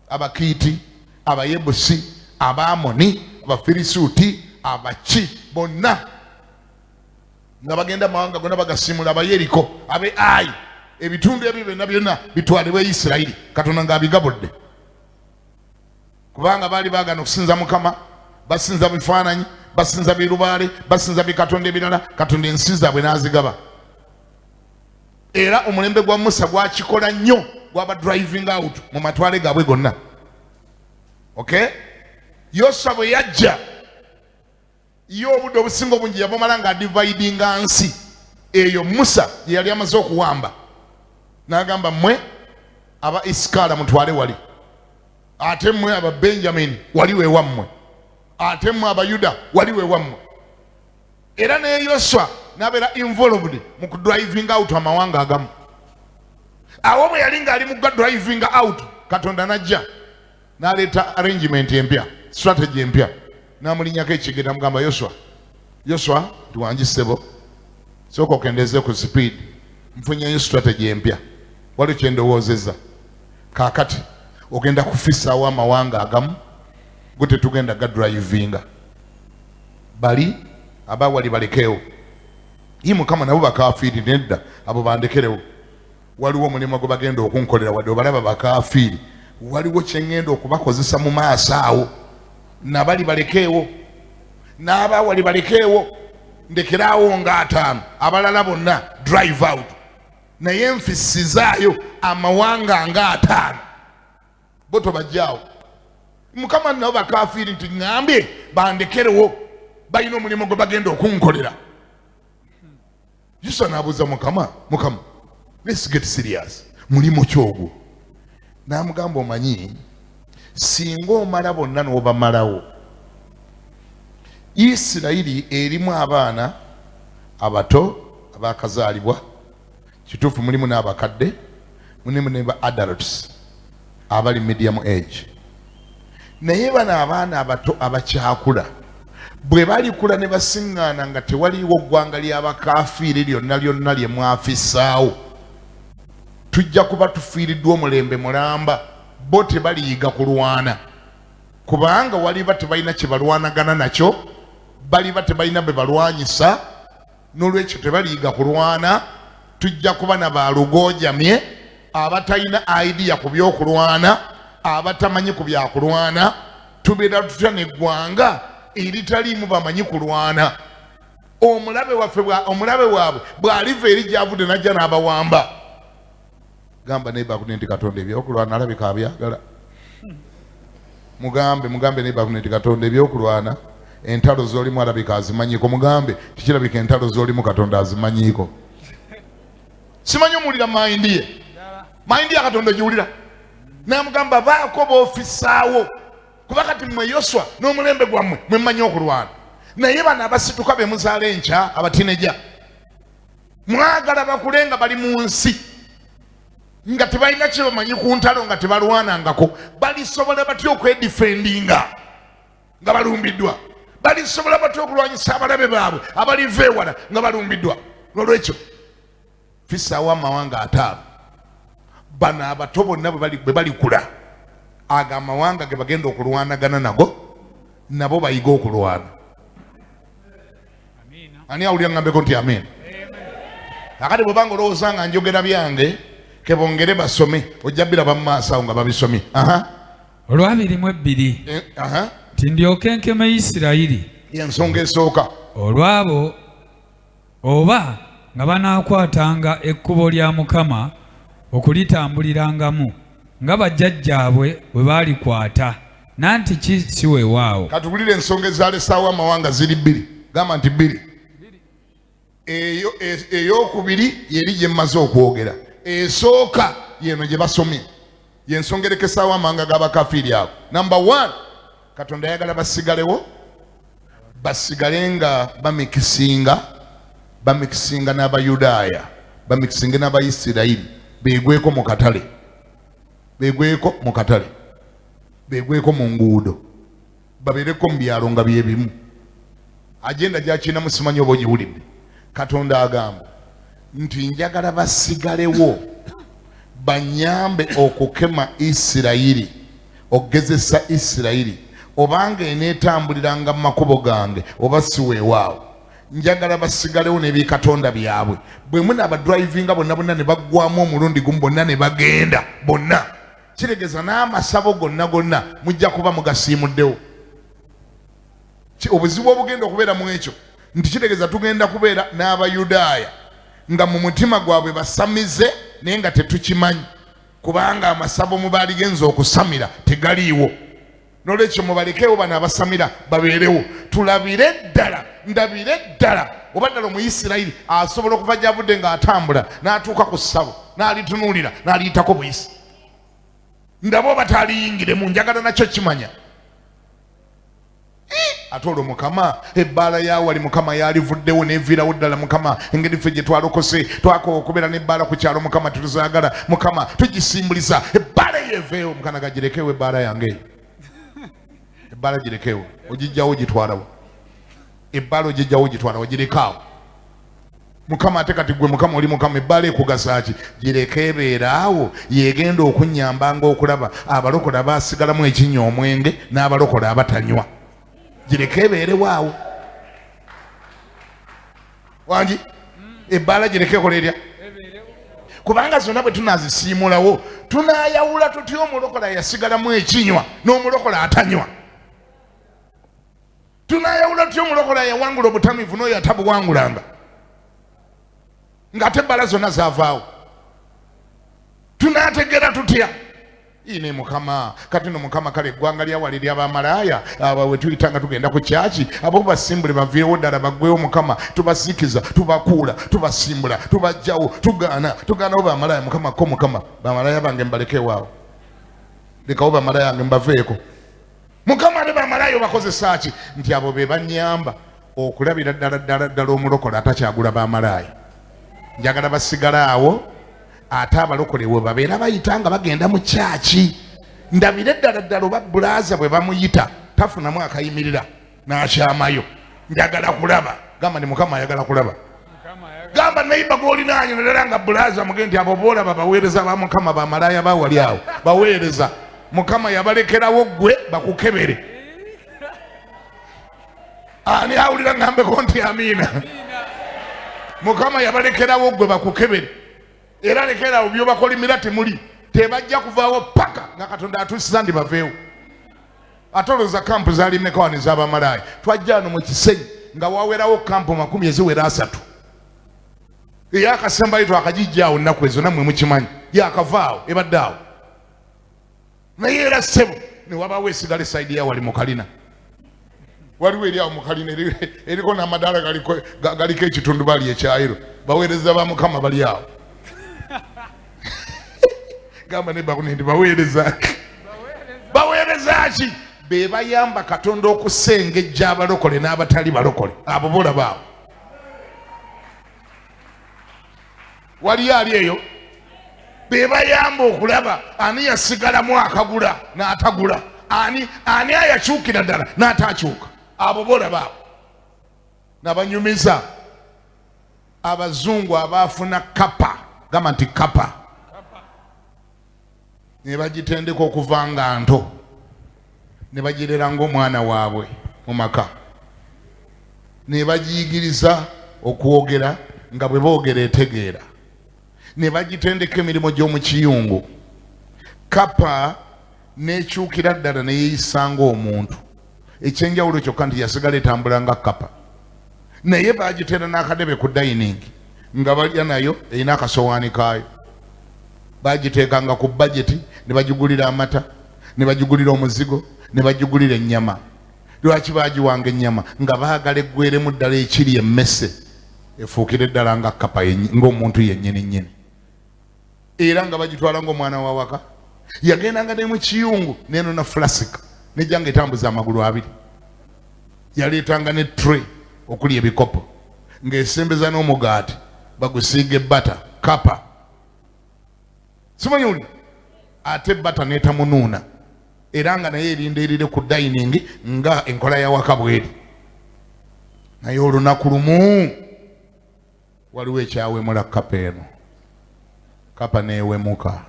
Abakiiti, Abayebusi, Abamoni, Abafirisuuti, Abaki bonna nga bagenda mawanga gonna bagasimula, Abayeriko, Abe Ayi, ebitundu ebyo byonna byonna bitwalibwa Isirayiri, Katonda ng'abigabudde kubanga baali baagana okusinza Mukama. Basinza bifaananyi, basinza birubaale, basinza bikatonda ebirala, Katonda ensi zaabwe n'azigaba. Era omulembe gwa Musa gwakikola nnyo, gwaba driving out mu matwale gaabwe gonna. Okay? Yoswa bwe yajja ye obudde obusinga obungi yabumala ng'adividinga nsi eyo Musa gye yali amaze okuwamba, n'agamba mmwe aba Isikaala mutwale wali, ate mmwe aba Benjamini wali weewammwe, ate mmwe Abayuda wali weewammwe. Era ne Yoswa n'abeera involved mu kudriving out amawanga agamu. Awo bwe yali ng'ali mu driving out, Katonda n'ajja n'aleeta arrangement empya, strategy empya, n'amulinnyako ekigere n'amugamba Yoswa tuwangisebo, sooka okendeeze ku speed, nfunyeyo strategy empya, waliwo kye ndowoozezza. Kaakati ogenda kufissaawo amawanga agamu gute tugenda gadrivinga, bali abawali balekeewo, ye Mukama nabo bakafiiri nedda abo bandekerewo. Waliwo omulimu gwe bagenda okunkolera wadde obalaba bakafiiri, waliwo kye ngenda okubakozesa mu maaso awo, nabali balekeewo, n'abawali balekeewo, ndekeraawo nga 5, abalala bonna drive out, naye nfissizaayo amawanga nga 5 bo tobajjaawo. Mukama nabo bakafiiri nti ngambye bandekerewo, balina omulimu gwe bagenda okunkolera. Yoswa n'abuuza Mukama, let's get serious, mulimu ki ogwo? N'amugamba omanyi, singa omala bonna n'obamalawo, Isirayiri erimu abaana abato abakazaalibwa, kituufu mulimu n'abakadde, mulimu ne ba adults abali medium age, naye bano abaana abato abakyakula bwe balikula ne basiŋŋaana nga tewaliiwo ggwanga ly'abakafiiri lyonna lyonna lye mwafissaawo, tujja kuba tufiiriddwa omulembe mulamba, bo tebaliyiga kulwana, kubanga waliba tebalina kye balwanagana nakyo, baliba tebalina be balwanyisa, n'olwekyo tebaliyiga kulwana. Tujja kuba na baalugojamye abatalina idea ku by'okulwana, abatamanyi ku byakulwana. Tubeera tutya n'eggwanga eritaliimu bamanyi kulwana. Omulabe waabwe bw'aliva eri gy'avudde n'ajja n'abawamba. Gamba nebakuno nti Katonda ebyokulwana alabika abyagala. Mugambe nebakuno nti Katonda ebyokulwana entalo z'olimu alabika azimanyiiko. Mugambe tikirabika entalo z'olimu Katonda azimanyiiko. Simanyi omuwulira mayindi ye, mayindi ya Katonda giwulira. N'amugamba baako b'ofissaawo, kuba kati mmwe Yoswa n'omulembe gwammwe mwe mmanyi okulwana, naye bano abasituka be muzaala enkya abatineja mwagala bakule nga bali mu nsi nga tebalina kye bamanyi ku ntalo, nga tebalwanangako. Balisobola batya okwedifendinga nga balumbiddwa? Balisobola batya okulwanyisa abalabe baabwe abaliva ewala nga balumbiddwa? N'olwekyo fissaawo amawanga 5, bano abato bonna bwe balikula, aga amawanga ge bagenda okulwanagana nago, nabo bayiga okulwana. Ani awulira ngambeko nti amen? Akati bwebanga olowooza nga njogera byange kebongere basome, ojja biraba mu maaso awo nga babisomye. Olwabirimu 2 nti ndyoke nkeme Isirayiri y'ensonga esooka, olwabo oba nga banaakwatanga ekkubo lya Mukama okulitambulirangamu nga bajjajjaabwe bwe baalikwata, nanti ki si weewaawo. Katugulire ensonga ezaalesaawo amawanga ziri bbiri. Gamba nti bbiri. Eyokubiri yeri gye mmaze okwogera. Esooka yeno gye basomye. Yensonga erekesaawo amawanga g'abakafiiri ago. Number 1, Katonda ayagala basigalewo, basigale nga bamikisinga n'Abayudaaya, bamikisinga n'Abayisirayiri, beegweko mu katale, beegweko mu nguudo, babeereko mu byalo nga bye bimu. Agenda gy'akinamu simanyi oba ogiwulidde. Katonda agamba nti njagala basigalewo, banyambe okukema Isirayiri, okugezesa Isirayiri obanga eneetambuliranga mu makubo gange oba si weewaawo. Njagala basigalewo n'ebikatonda byabwe. Bwe munaaba drivinga bonna ne baggwamu omulundi gumu, bonna ne bagenda bonna, kiregeza n'amasabo gonna mujja kuba mugasiimuddewo. Obuzibu obugenda okubeera mu ekyo nti kiregeza tugenda kubeera n'Abayudaaya nga mu mutima gwabwe basamize naye nga tetukimanyi, kubanga amasabo mu baaligenza okusamira tegaliiwo. N'olwekyo mubalekewo bano abasamira babeerewo. Tulabire ddala, ndabire ddala oba ddala Omuyisirayiri asobola okuva gy'avudde ng'atambula n'atuuka ku ssabo n'alitunuulira n'aliyitako buyisi. Ndaba oba taaliyingiremu, njagala nakyo kimanya. Ate olwo Mukama ebbaala yaawali Mukama yalivuddewo n'eviirawo ddala. Mukama engeri ffe gye twalokose twakola okubeera n'ebbaala ku kyalo Mukama tuzaagala Mukama tugisimbuliza ebbaala yeeveewo. Mukama gagirekewo ebbaala yange eyo, ebbaala girekewo, ogijjawo ogitwalawo, ebbaala ogijjawo ogitwalawo, girekaawo. Mukama ate kati gwe Mukama oli Mukama, ebbaala ekugasa ki? Gireke ebeeraawo, yegenda okunnyambanga okulaba abalokole abaasigalamu ekinnya omwenge n'abalokole abatanywa. Gireke ebeerewaawo wangi, ebbaala gireke ekolerya, kubanga zonna bwe tunaazisiimulawo tunaayawula tutya omulokole yasigalamu ekinywa n'omulokole atanywa? Tunaayawula tutya omulokole yawangula obutamiivu n'oyo atabuwangulanga ng'ate ebbala zonna zaavaawo? Tunaategeera tutya? Ine Mukama kati no Mukama kale eggwanga lyawali ly'abamalaaya abo we tuyitanga tugenda ku kyaki, abo basimbule baviirewo ddala baggwewo Mukama, tubasikiza, tubakuula, tubasimbula, tubajjawo, tugaanawo bamalaaya. Mukama ko Mukama bamalaaya bange mbalekeewaawo, lekawo bamalaaya yange mbaveeko. Mukama ne bamalaaya bakozesa ki? Nti abo be bannyamba okulabira ddala omulokole atakyagula bamalaaya. Njagala basigale awo, ate abalokole bwe babeera bayita nga bagenda mu kyaki. Ndabire ddala oba bulaaza bwe bamuyita tafunamu akayimirira n'akyamayo. Njagala kulaba, gamba ndi Mukama ayagala kulaba. Gamba nayiba gw'olinaanyo ddala nga bulaaza muge nti abo boolaba baweereza ba Mukama, bamalaaya bawali awo baweereza. Mukama yabalekerawo gwe bakukebere. Ani awulira ngambeko nti amiina? Mukama yabalekerawo gwe bakukebere. Era lekerawo byobakolimira temuli, tebajja kuvaawo paka nga Katonda atuusiza ndi baveewo. Atoloza kampu zaali mmeka wano ez'abamalaaya? Twajja wano mu Kisenyi nga waweerawo kampu 10 eziwera 3. Eyakasembayo twakagijjaawo nnaku ezo, nammwe mukimanyi, yakavaawo ebadde awo. Naye era ssebo ne wabaawo esigala esayidi ya wali mu Kalina. Waliwo eri awo mu Kalina eriko n'amadaala galiko ekitundubaali ekyayiro, baweereza ba Mukama bali awo. Gamba ne bakunendi baweereza ki? Be bayamba Katonda okusengejja abalokole n'abatali balokole, abo bolabaawo. Wali ali eyo be bayamba okulaba ani yasigalamu akagula n'atagula, ani ayakyukira ddala n'atakyuka, abo bolabaawo. N'abanyumiza abazungu abaafuna kapa, gamba nti kapa, ne bagitendeka okuva nga nto ne bagirera ng'omwana waabwe mu maka, ne bagiyigiriza okwogera nga bwe boogera etegeera, ne bagitendeka emirimu gy'omu kiyungu. Kapa n'ekyukira ddala ne yeeyisa ng'omuntu, ekyenjawulo kyokka nti yasigala etambula nga kapa, naye baagiteera n'akadebe ku dayiningi nga balya nayo erina akasowaani kaayo. Bagiteekanga ku bajeti ne bagigulira amata, ne bagigulira omuzigo, ne bagigulira ennyama. Lwaki bagiwanga ennyama? Nga baagala eggweremu ddala ekiri emmese efuukire ddala nga kapa ng'omuntu yennyini nnyini. Era nga bagitwala ng'omwana wa waka. Yagendanga ne mu kiyungu neeno na flasika nejjanga etambuza amagulu abiri. Yaleetanga ne tray okuli ebikopo ng'esembeza n'omugaati bagusiiga ebbata kapa. Simanyi uli ate ebbata n'etamunuuna era nga naye erinda erire ku dining nga enkola ya waka bweri. Naye olunaku lumu waliwo ekyawemula kapa eno. Kapa neewemuka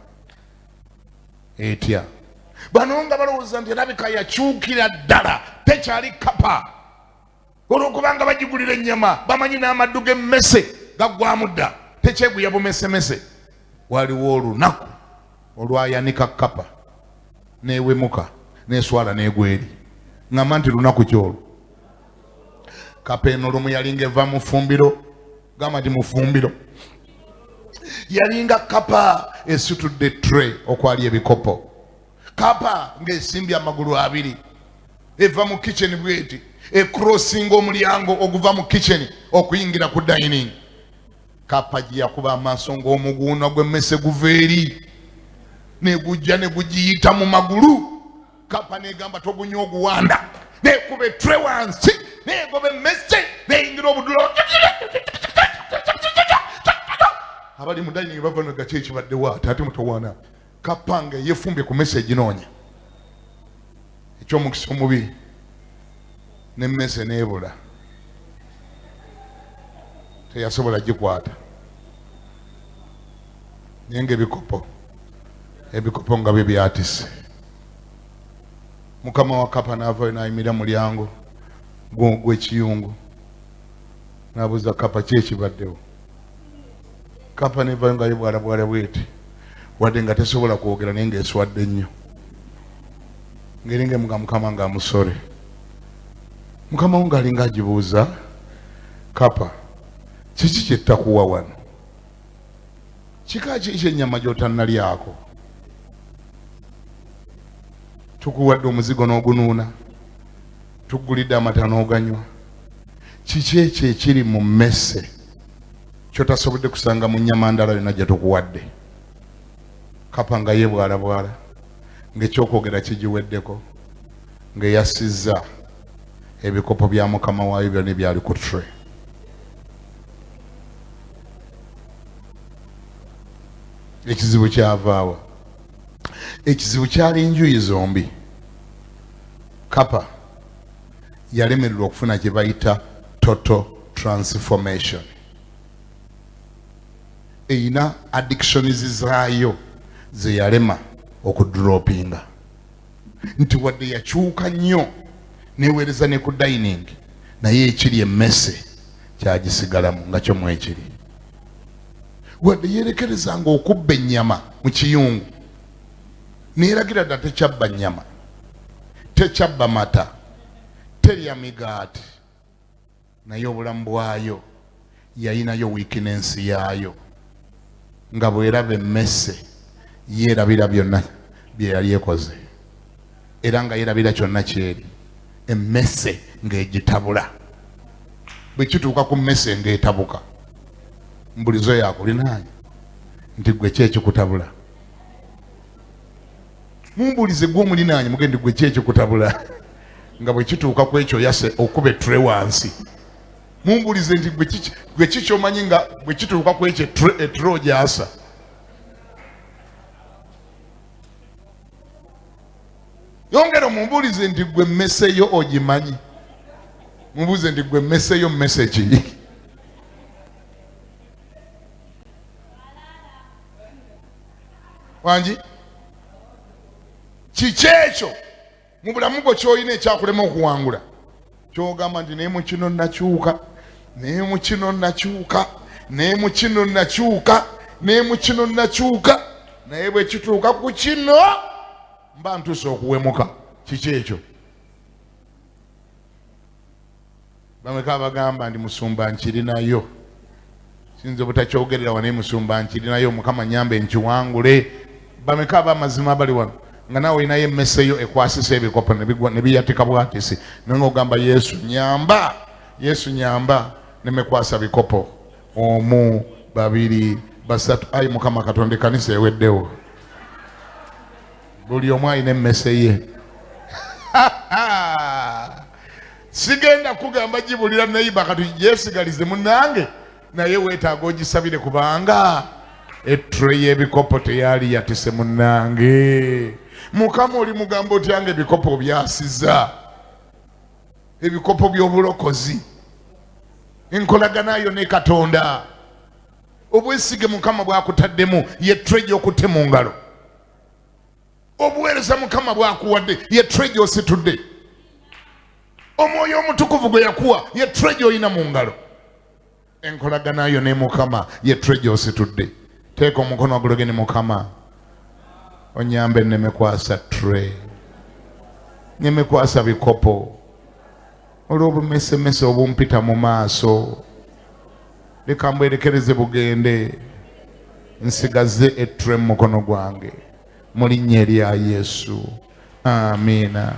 etya. Bano nga balowooza nti erabika yakyukira ddala tekyali kapa olwokubanga bagigulira ennyama bamanyi n'amaddu g'emmese gaggwamu dda tekyeguya bumesemese. Waliwo olunaku olwayanika kapa neewemuka neeswala n'egweri. Ngamba nti lunaku kyolwo. Kapa eno lumu yalinga eva mu ffumbiro. Gamba nti mu ffumbiro yalinga kapa esitudde tray okwali ebikopo. Kapa ng'esimbye amagulu abiri eva mu kitchen bweti ekrossinga omulyango oguva mu kitchen okuyingira ku dining. Kapa gyeyakuba amaaso ng'omuguuna gw'emmese guva eri negujja ne gugiyita mu magulu. Kapa negamba togunya oguwanda nekuba etray wansi negoba emmese neyingira obudulo. Abali mu dining bava no gachi ekibaddewo ate mutowaana. Kapa nga yefumbye ku message noonya eky'omukisa omubi n'emmese neebula teyasobola gikwata. Naye ebikopo nga bye byatise. Mukama wa kapa n'avayo n'ayimirira mu mulyango gw'ekiyungu n'abuuza kapa ki ekibaddewo. Kapa nevayo nga yebwalabwala bweti wadde nga tesobola kwogera naye ng'eswadde ennyo ng'eringa nga Mukama ng'amusole. Mukama wo ng'alinga agibuuza kapa kiki kyettakuwa wano? Kika ki ekyennyama gy'otannalyako? Tukuwadde omuzigo n'ogunuuna, tuggulidde amata n'oganywa. Kiki ekyo ekiri mu mmese kyotasobodde kusanga mu nnyama ndala yonna gye tukuwadde? Kapa nga yebwalabwala ng'ekyokwogera kigiweddeko ng'eyasizza ebikopo bya mukama waayo byonna ebyali ku tray. Ekizibu kyavaawa. Ekizibu kyali enjuyi zombi. Kapa yalemererwa okufuna kye bayita total transformation. Eyina addictions zaayo ze yalema okudropinga. Nti wadde yakyuka nnyo neweereza ne ku dining naye ekiri emmese kyagisigalamu nga kyo mwekiri. Wadde yeerekerezanga okubba ennyama mu kiyungu neeragira dda tekyabba nnyama, tekyabba mata, terya migaati, naye obulamu bwayo yayinayo weakness yaayo. Nga bw'eraba emmese yeerabira byonna bye yali ekoze era nga yeerabira kyonna kyeri emmese ng'egitabula. Bwe kituuka ku mmese ng'etabuka mbulizo yakulinaanya nti gwe ki ekikutabula? Mumbulize gwe omulinaanye mugendi gwe ki ekikutabula? Nga bwe kituuka ku ekyo yase okuba etray wansi. Mumbulize nti gwe ki kyomanyi nga bwe kituuka ku ekyo etray gyasa? Yongera mumbulize nti gwe mmeseyo ogimanyi. Mumbulize nti gwe mmeseyo mmese ki? Wangi kiki ekyo mu bulamu bwo ky'olina ekyakulema okuwangula? Kyogamba nti naye mu kino nakyuka, naye mu kino nakyuka, naye mu kino nakyuka, naye mu kino nakyuka, naye bwe kituuka ku kino mba ntuuse okuwemuka. Kiki ekyo? Bameka bagamba ndi musumba nkirinayo sinzo butakyogerera wane musumba nkirinayo Mukama nyambe nkiwangule bameka abamazima bali wano nga nawe olinayo emmese yo ekwasisa ebikopo ne biyatika bwatisi nongamba Yesu nyamba nemekwasa bikopo 1 2 3 ayi Mukama Katonda kanisa eweddewo buli omu alina emmese ye sigenda kugamba gibulira nayiba kati yesigalize munange naye weetaaga ogisabire kubanga etray y'ebikopo teyali yatise munange Mukama oli mugambo otyange ebikopo byasiza ebikopo by'obulokozi enkolaganayo ne Katonda obwesige Mukama bwakutaddemu ye tray gy'okutte mu ngalo obuweereza Mukama bwakuwadde ye tray gy'ositudde omwoyo omutukuvu gwe yakuwa ye tray gy'olina mu ngalo enkolaganayo ne Mukama ye tray gy'ositudde teeka omukono ogulogene Mukama onyambe nemekwasa tray nemekwasa bikopo olw'obumesemese obumpita mu maaso leka mbwerekereze bugende nsigaze etray mu mukono gwange mu linnya erya Yesu amiina.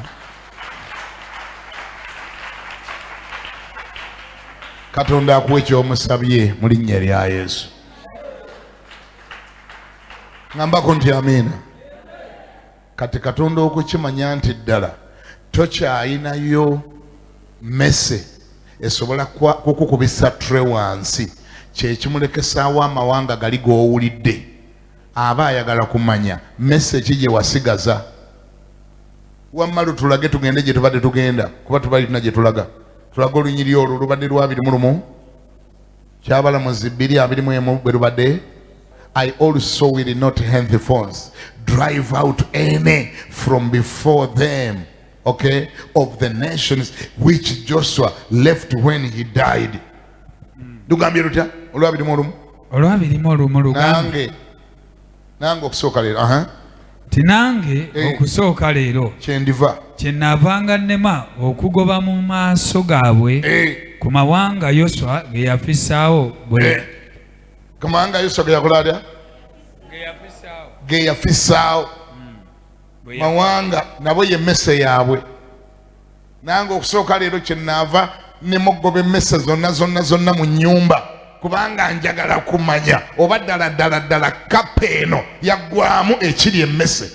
Katonda akuwe ky'omusabye mu linnya erya Yesu. Ngambako nti amiina. Kati Katonda okukimanya nti ddala tokyayinayo messe esobola kukukubisa tray wansi kyekimulekesaawo amawanga gali g'owulidde aba ayagala kumanya messe ki gye wasigaza wammalu tulage tugende gye tubadde tugenda kuba tubalina gye tulaga tulaga olunyiri olwo lubadde lwa 21 kyabalamuzi 221 bwe lubadde. I also will not henceforth drive out any from before them, okay, of the nations which Joshua left when he died. Dugambye lutya olwabirimu olumu lugambe nange okusooka leero tinange okusooka leero kyenavanga nnema okugoba mu maaso gaabwe ku mawanga Yoswa ge yafisaawo Kamanga Yoswa ge yakola atya ge yafisaawo mawanga nabo ye messe yaabwe nange okusooka leero kyenaava ne mugoba emmesse zonna mu nnyumba kubanga njagala kumanya oba ddala kapa eno yaggwamu ekiri emmesse.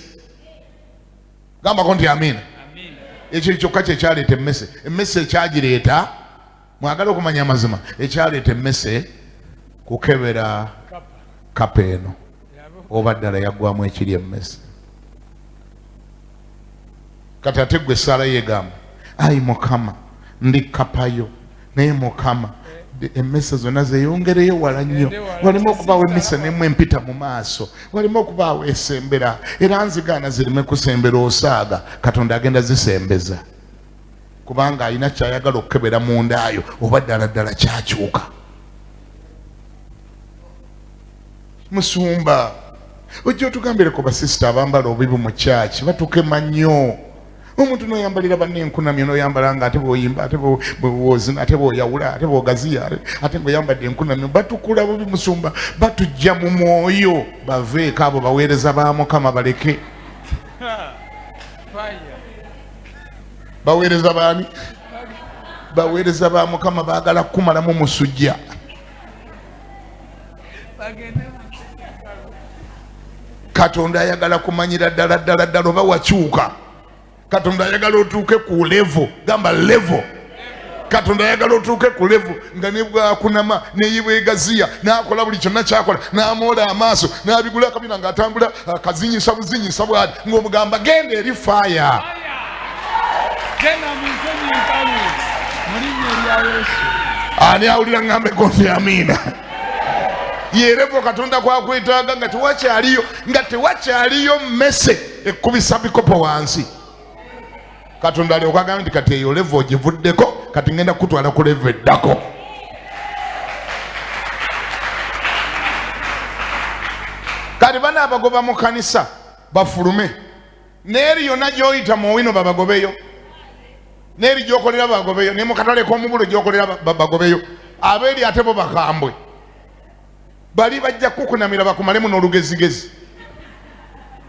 Gambako nti amiina. Ekyo kyokka kyekyaleeta emmesse ekyagireeta mwagala okumanya amazima ekyaleeta emmesse kukebera kapa eno oba ddala yaggwamu ekiri emmesse. Kati ate gwe Saala yeegamba ayi Mukama ndi kapayo naye Mukama emmesse zonna zeeyongereyo wala nnyo walimu okubaawo emmesse n'emu empita mu maaso walimu okubaawo esembera era nzigaana zireme kusembera osaaga Katonda agenda zisembeza kubanga alina kyayagala okukebera mundaayo oba ddala kyakyuka. Musumba ojja otugambireko basisita abambala obubi mu kyaki batukema nnyo. Omuntu noyambalira banne enkunamyo noyambala nga ate bwoyimba ate bwozina ate bwoyawula ate bwogaziya ate ngoyambadde enkunamyo batukula bubi Musumba batujja mu mwoyo baveeko abo baweereza ba Mukama baleke baweereza baani baweereza ba Mukama baagala kumalamu musujja Katonda ayagala kumanyira ddala oba wakyuka. Katonda ayagala otuuke ku level gamba level. Katonda ayagala otuuke ku level nga ne bwakunama neyibwegaziya n'akola buli kyonna kyakola n'amoola amaaso n'abigula akabina ng'atambula akazinyisa buzinyisa bwati ng'omugamba genda eri faya ani awulira ngambeko nti amiina. Yerevo Katonda kwakwetaaga nga tewakyaliyo mmesse ekkubisa bikopo wansi. Katonda alyoka agamba nti kati eyo level ogivuddeko kati ngenda kutwala ku level eddako. Kati bana abagoba mu kanisa bafulume n'eri yonna gy'oyita mu wino babagobeyo n'eri gy'okolera bagobeyo ne mu katale k'omubulo gy'okolera bagobeyo abeeri ate bo bakambwe bali bajja kukunamira bakumalemu n'olugezigezi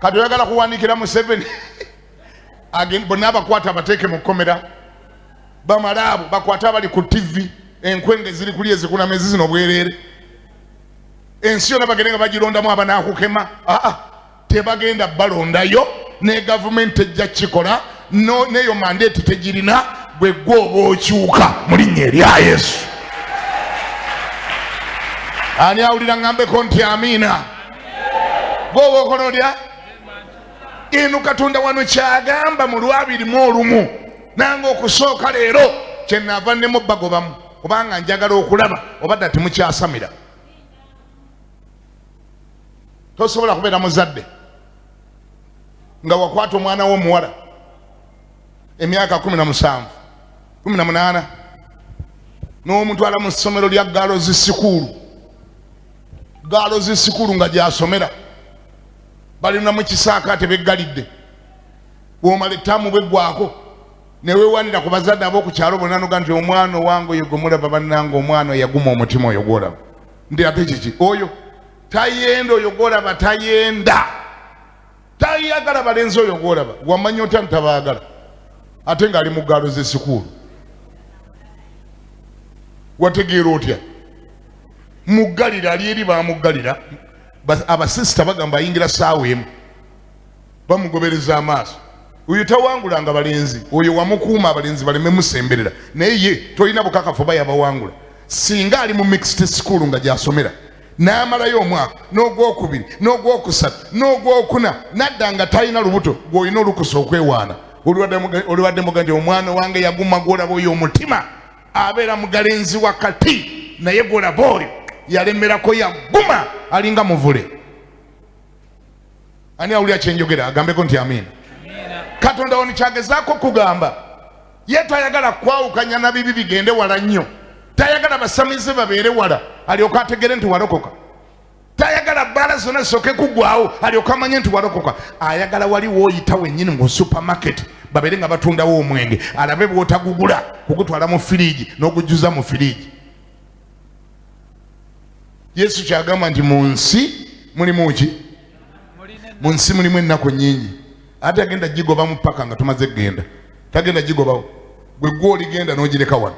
kati oyagala kuwandikira Museveni bonna abakwata abateeke mu kkomera bamala abo bakwata abali ku TV enkwenge ziri kuli ezikunama ezizina obwereere ensi yonna bagende nga bagirondamu abanaakukema tebagenda balondayo ne gavumenti ejja kikola neyo mandeeti tegirina bwe gwe oba okyuka mu linnya erya Yesu. Ani awulira ngambeko nti amiina? Bw'oba okola otya? Eno Katonda wano kyagamba mu Lwabiri nange okusooka leero kyenaava nnemu bagobamu kubanga njagala okulaba obadda temukyasamira. Tosobola kubeera muzadde nga wakwata omwana w'omuwala emyaka 17 18 n'omutwala mu ssomero lya Girls School nga gy'asomera balina mu kisaakaate beggalidde bw'omala ettaamu bweggwako ne weewanira ku bazadde ab'oku kyalo bonna noga nti omwana owange oyo gwe mulaba bannange omwana oyo yaguma omutima oyo gw'olaba ndi ate kiki oyo tayenda oyo gw'olaba tayenda tayagala balenzi oyo gw'olaba wamanya otya ntabaagala ate ng'ali mu Girls School wategeera otya muggalira ali eri bamuggalira abasisita bagamba ayingira saawa emu bamugobereza amaaso oyo tawangulanga balenzi oyo wamukuuma abalenzi baleme musemberera naye ye tolina bukakafu bayabawangula singa ali mu mixed school nga gy'asomera n'amalayo omwaka n'ogwokubiri n'ogwokusatu n'ogwokuna nadda nga talina lubuto gw'olina olukusa okwewaana olibadde muga nti omwana wange yaguma gw'olaba oyo omutima abeera mugalenzi wakati naye gw'olaba oyo yalemerako yaguma alinga muvule. Ani awulira kyenjogera agambeko nti amiina. Katonda wano kyagezaako kugamba ye tayagala kwawukanya na bibi bigende wala nnyo, tayagala basamize babeere wala alyoka ategere nti walokoka, tayagala bbala zonna zisooke kuggwawo alyoka amanye nti walokoka. Ayagala wali wooyita wennyini mu supermarket babeere nga batundawo omwenge alabe bw'otagugula kugutwala mu firiigi n'ogujjuza mu firiigi. Yesu kyagamba nti mu nsi mulimu ki? Mu nsi mulimu ennaku nnyingi ate agenda gigobamu paka nga tumaze genda tagenda gigobawo gwe gw'oligenda n'ogireka wano.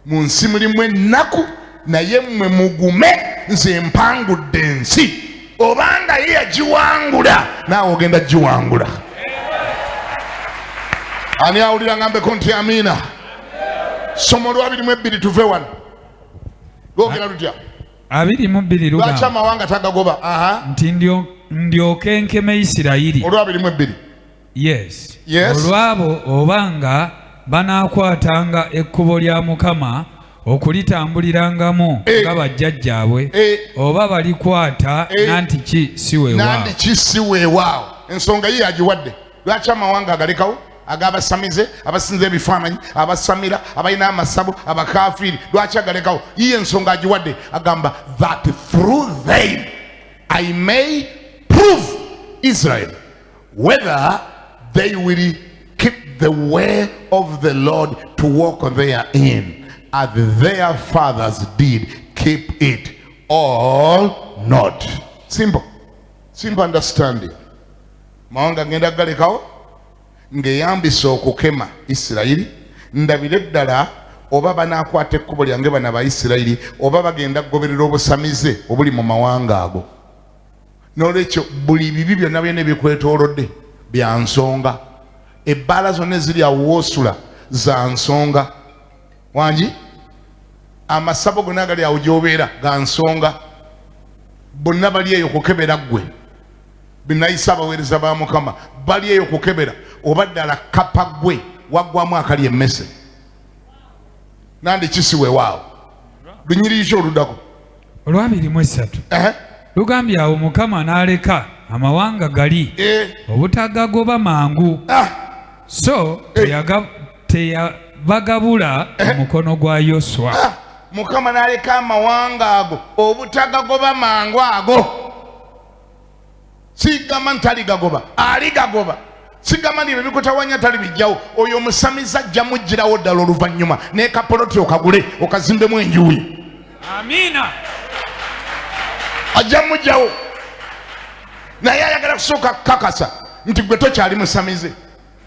Mu nsi mulimu ennaku naye mmwe mugume nze mpangudde ensi. Obanga ye yagiwangula naawe ogenda giwangula. Ani awulira ngambeko nti amiina? Somo Lwabiri tuve wano lwogera lutya? 22 lwaki amawanga tagagoba? Nti ndyoke nkeme Isirayiri. Olwabiri. Yes. Olwabo obanga banaakwatanga ekkubo lya Mukama okulitambulirangamu nga bajjajjaabwe oba balikwata nantiki si weewaawo. Ensonga ye yagiwadde. Lwaki amawanga agalekawo? Agabasamize, abasinze ebifaananyi, abasamira, abalina amasabu, abakafiiri. Lwaki agalekawo? Yiye ensonga agiwadde agamba that through them I may prove Israel whether they will keep the way of the Lord to walk therein as their fathers did keep it or not. Simple understanding. Mawanga ngenda galekawo ngeyambisa okukema Isirayiri ndabire ddala oba banaakwata ekkubo lyange bana ba Isirayiri oba bagenda kugoberera obusamize obuli mu mawanga ago. N'olwekyo buli bibi byonna byonna ebikwetoolodde bya nsonga. Ebbaala zonna eziri awo woosula za nsonga. Wangi amasabo gonna agali awo gy'obeera ga nsonga. Bonna bali eyo kukebera ggwe. Binayisa abaweereza ba Mukama bali eyo kukebera oba ddala kapa gwe waggwamu akali emmese nandi kisiwe waawo. Lunyiriri oluddako Olwabiri lugambye awo Mukama n'aleka amawanga gali obutagagoba mangu so teyabagabula omukono gwa Yoswa. Mukama n'aleka amawanga ago obutagagoba mangu ago. Sigamba ntali gagoba ali gagoba. Sigamba ndi bikutawanya tali bijjawo. Oyo musamiza ajja mugirawo ddala oluvannyuma ne kapoloti okagule okazimbemu enjuyi. Amiina. ajja mujjawo naye ayagala kusooka kakasa nti gwe tokyali musamize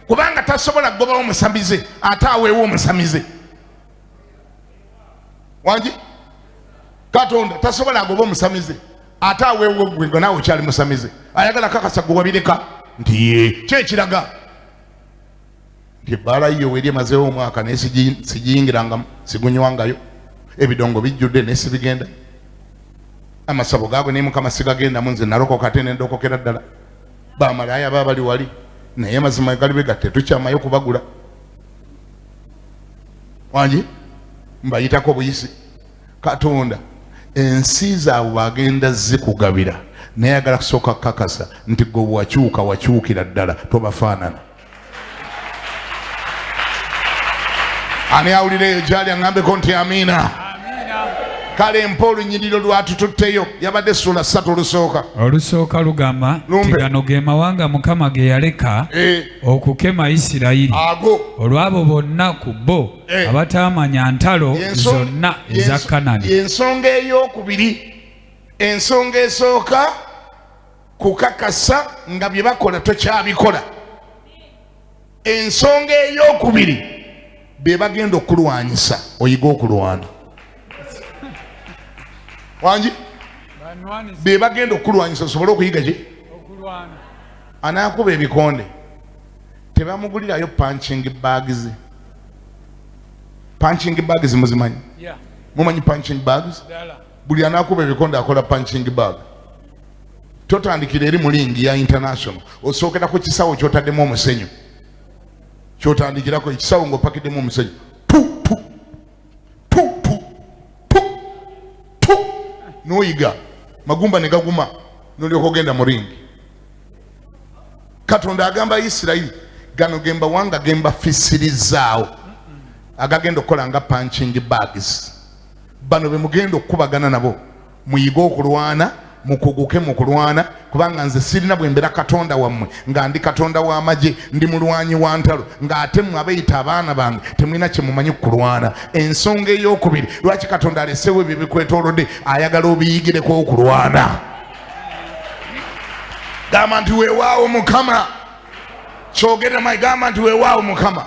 kubanga tasobola kugobawo musamize ate aweewo omusamize wangi Katonda tasobola agoba omusamize ate aweewo gwe naawe okyali musamize ayagala kakasa gwe wabireka nti ye kyekiraga nti ebbaala yo weri emazeewo omwaka naye sigiyingirangamu sigunywangayo ebidongo bijjudde naye sibigenda amasabo gaabwe naye Mukama sigagendamu nze nalokoka ate nendokokera ddala bamalaaya baba bali wali naye amazima gali begatte tukyamayo kubagula wangi mbayitako buyisi Katonda ensi zaabwe bagenda zikugabira naye ayagala kusooka kakasa nti gwe wakyuka wakyukira ddala tobafaanana ani awulireyo gyali aŋambeko nti amiina kale mpa olunyiriro lwatututteyo yabadde sula 3 olusooka lugamba nti gano ge mawanga Mukama ge yaleka okukema Isirayiri olw'abo bonna ku bo abataamanya ntalo zonna eza Kanani. Ensonga ey'okubiri ensonga esooka kukakasa nga bye bakola tokyabikola. Ensonga ey'okubiri be bagenda okulwanyisa oyiga okulwana wangi be bagenda okulwanyisa osobole okuyiga ki anaakuba ebikonde tebamugulirayo punching bags muzimanyi mumanyi punching bags buli anaakuba ebikonde akola punching bag totandikira eri mulingi ya international osookera ku kisawo kyotaddemu omusenyu kyotandikirako ekisawo ng'opakiddemu omusenyu noyiga magumba ne gaguma nolyoka ogenda mu ringi. Katonda agamba Isirayiri gano gemba wanga gemba fisirizaawo agagenda okukola nga punching bags. Bano be mugenda okubagana nabo muyiga okulwana mukuguke mu kulwana kubanga nze sirina bwembera Katonda wammwe nga ndi Katonda w'amagye ndi mulwanyi wa ntalo ng'ate mmwe abayita abaana bange temulina kye mumanyi kulwana. Ensonga ey'okubiri lwaki Katonda aleseewo ebyo bikwetoolodde ayagala obiyigireko okulwana. Gamba nti weewaawo Mukama kyogera mayi gamba nti weewaawo Mukama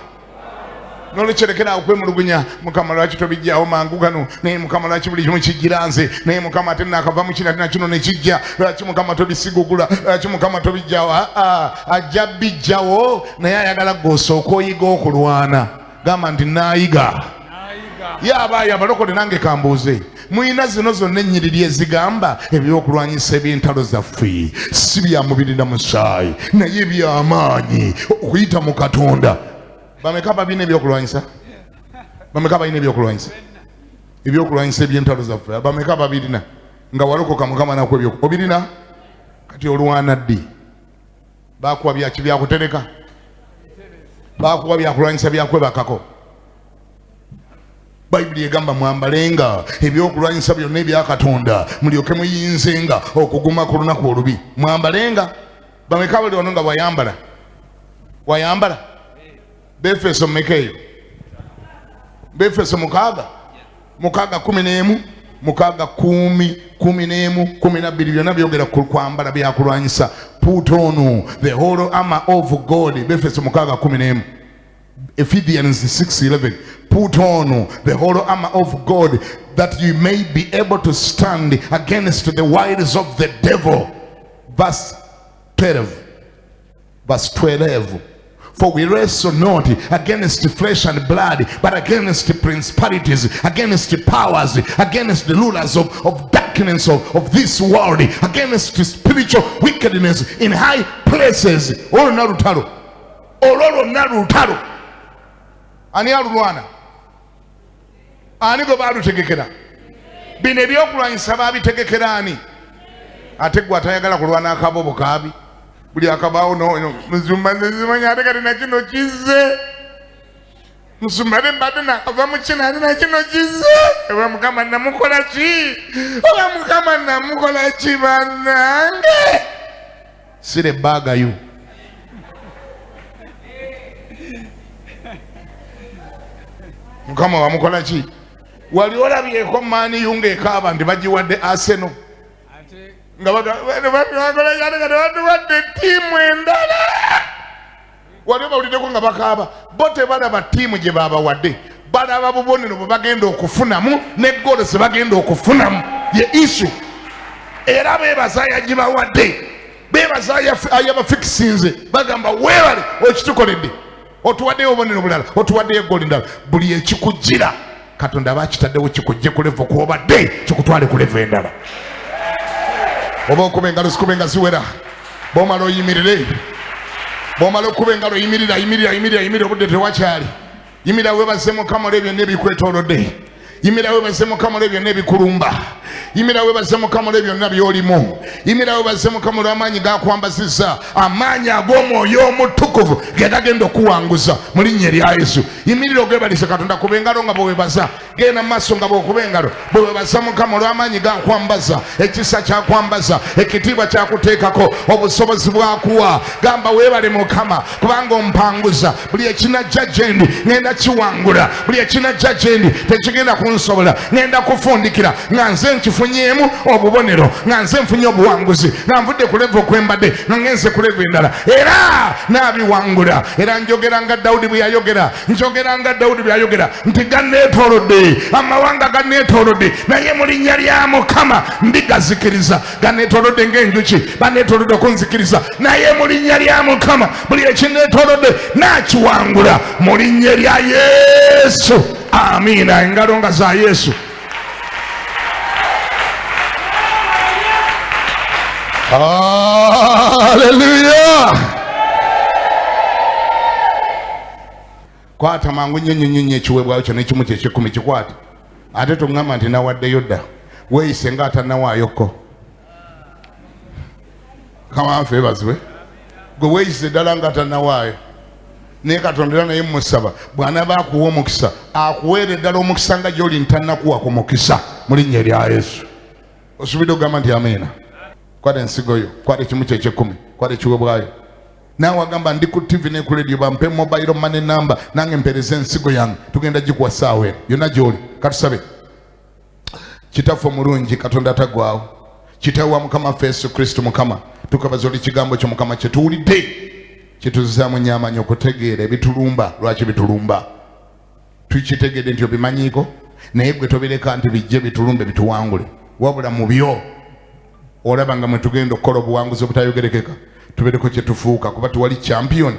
nolekyerekera okwemulugunya Mukama lwaki tobijjawo mangu gano naye Mukama lwaki buli kimu kijjira nze naye Mukama ate nakava mu kina kino ne kijja lwaki Mukama tobisigugula lwaki Mukama tobijjawo ajja bijjawo naye ayagala gw'osooka oyiga okulwana. Gamba nti naayiga yabaayo abalokole nange kambuuze muyina zino zonna ennyiriri ezigamba ebyokulwanyisa eby'entalo zaffe si bya mubiri na musaayi naye byamaanyi okuyita mu Katonda. Bameka babina ebyokulwanyisa bameka balina ebyokulwanyisa eby'entalo zaffe bameka babirina nga walokoka Mukama nakwo obirina kati olwana ddi bakuwa byaki byakutereka bakuwa byakulwanyisa byakwebakako. Bayibuli egamba mwambalenga ebyokulwanyisa byonna ebya Katonda mulyoke muyinzenga okuguma ku lunaku olubi. Mwambalenga bameka bali wano nga wayambala Befeso mmekeyo Befeso 6 11 10 11 12 byonna byogera ku kwambala byakulwanyisa. Put on the whole armor of God. Befeso 6:11. Ephesians 6:11. Put on the whole armor of God that you may be able to stand against the wiles of the devil. Verse 12. For we wrestle not against flesh and blood, but against principalities, against powers, against the rulers of darkness of this world, against spiritual wickedness in high places. Olwo narutalo ani alulwana ani go balutegekera bino ebyokulwanyisa babitegekera ani ate gwe atayagala kulwana akabobo kaabi buli akabaawo muzumanya ate kati nakino kize musumale mbadde nakava mu kino ate nakino kize oba Mukama namukola ki bannange sire baagayo Mukama wamukola ki wali olabyeko maani yunga ekaaba ndi bagiwadde Arsenal nga batuwadde ttiimu endala wali bawuliddeko nga bakaaba bo tebalaba ttiimu gye babawadde balaba bubonero bwe bagenda okufunamu ne goolo ze bagenda okufunamu ye issue era beebaza yagibawadde beebaza ayabafikisinze bagamba weebale okitukoledde otuwaddeyo obubonero bulala otuwaddeyo egooli ndala buli ekikujjira Katonda bakitaddewo kikujje ku levo kwobadde kikutwale ku levo endala oba okuba engalo zikuba nga ziwera bw'omala oyimirire bw'omala okuba engalo yimirira obudde tewakyali yimirira weebaze Mukama olw'ebyonna ebikwetoolodde yimirira weebaze Mukama olw'ebyonna ebikulumba yimirira weebaze Mukama olw'ebyonna by'olimu yimirira weebaze Mukama olw'amaanyi gakwambazizza amaanyi ag'Omwoyo Omutukuvu ge gagenda okuwanguza mu linnya erya Yesu yimirira ogebalise Katonda kuba engalo nga bweweebaza genda mu maaso nga bw'okuba engalo bweweebaza Mukama olw'amaanyi gakwambaza ekisa kyakwambaza ekitiibwa kyakuteekako obusobozi bwakuwa gamba weebale Mukama kubanga ompanguza buli ekinajja gye ndi ngenda kiwangula buli ekinajja gye ndi tekigenda kunsobola ngenda kufundikira nga nze nkifunyeemu obubonero nga nze nfunye obuwanguzi nga nvudde ku levo kwembadde nga ngenze ku levo endala era naabiwangula era njogera nga Dawudi bwe yayogera nti ganneetoolodde amawanga ganneetoolodde naye mu linnya lya Mukama ndigazikiriza ganneetoolodde ng'enjuki banneetoolodde okunzikiriza naye mu linnya lya Mukama buli ekinneetoolodde naakiwangula mu linnya lya Yesu amiina engalo nga za Yesu haleluya kwata mangu nyonyo ekiweebwayo kyo n'ekimu ky'ekikumi kikwate ate tongamba nti nawaddeyo dda weeyise nga atannawayoko kamanfe ebazibwe gwe weeyise ddala nga atannawaayo naye Katonda era naye musaba bw'anaaba akuwa omukisa akuweera eddala omukisa nga gy'oli ntannakuwa ku mukisa mu linnya erya Yesu osubidde okugamba nti amiina kwata ensigo yo kwata ekimu ky'ekikumi kwata ekiweebwayo naawe agamba ndi ku TV ne ku radio bampe mobile money number nange mpereza ensigo yange tugenda gikuwa ssaawa eno yonna gy'oli katusabe kitaffe omulungi Katonda atagwawo kitaawe wa Mukama waffe Yesu Kristo Mukama tukabaza oli kigambo kyo Mukama kye tuwulidde kituzaamu nnyo amaanyi okutegeera ebitulumba lwaki bitulumba tukitegedde nti obimanyiiko naye gwe tobireka nti bijje bitulumbe bituwangule wabula mu byo olaba nga mwe tugenda okukola obuwanguzi obutayogerekeka tubeereko kye tufuuka kuba tuwali champion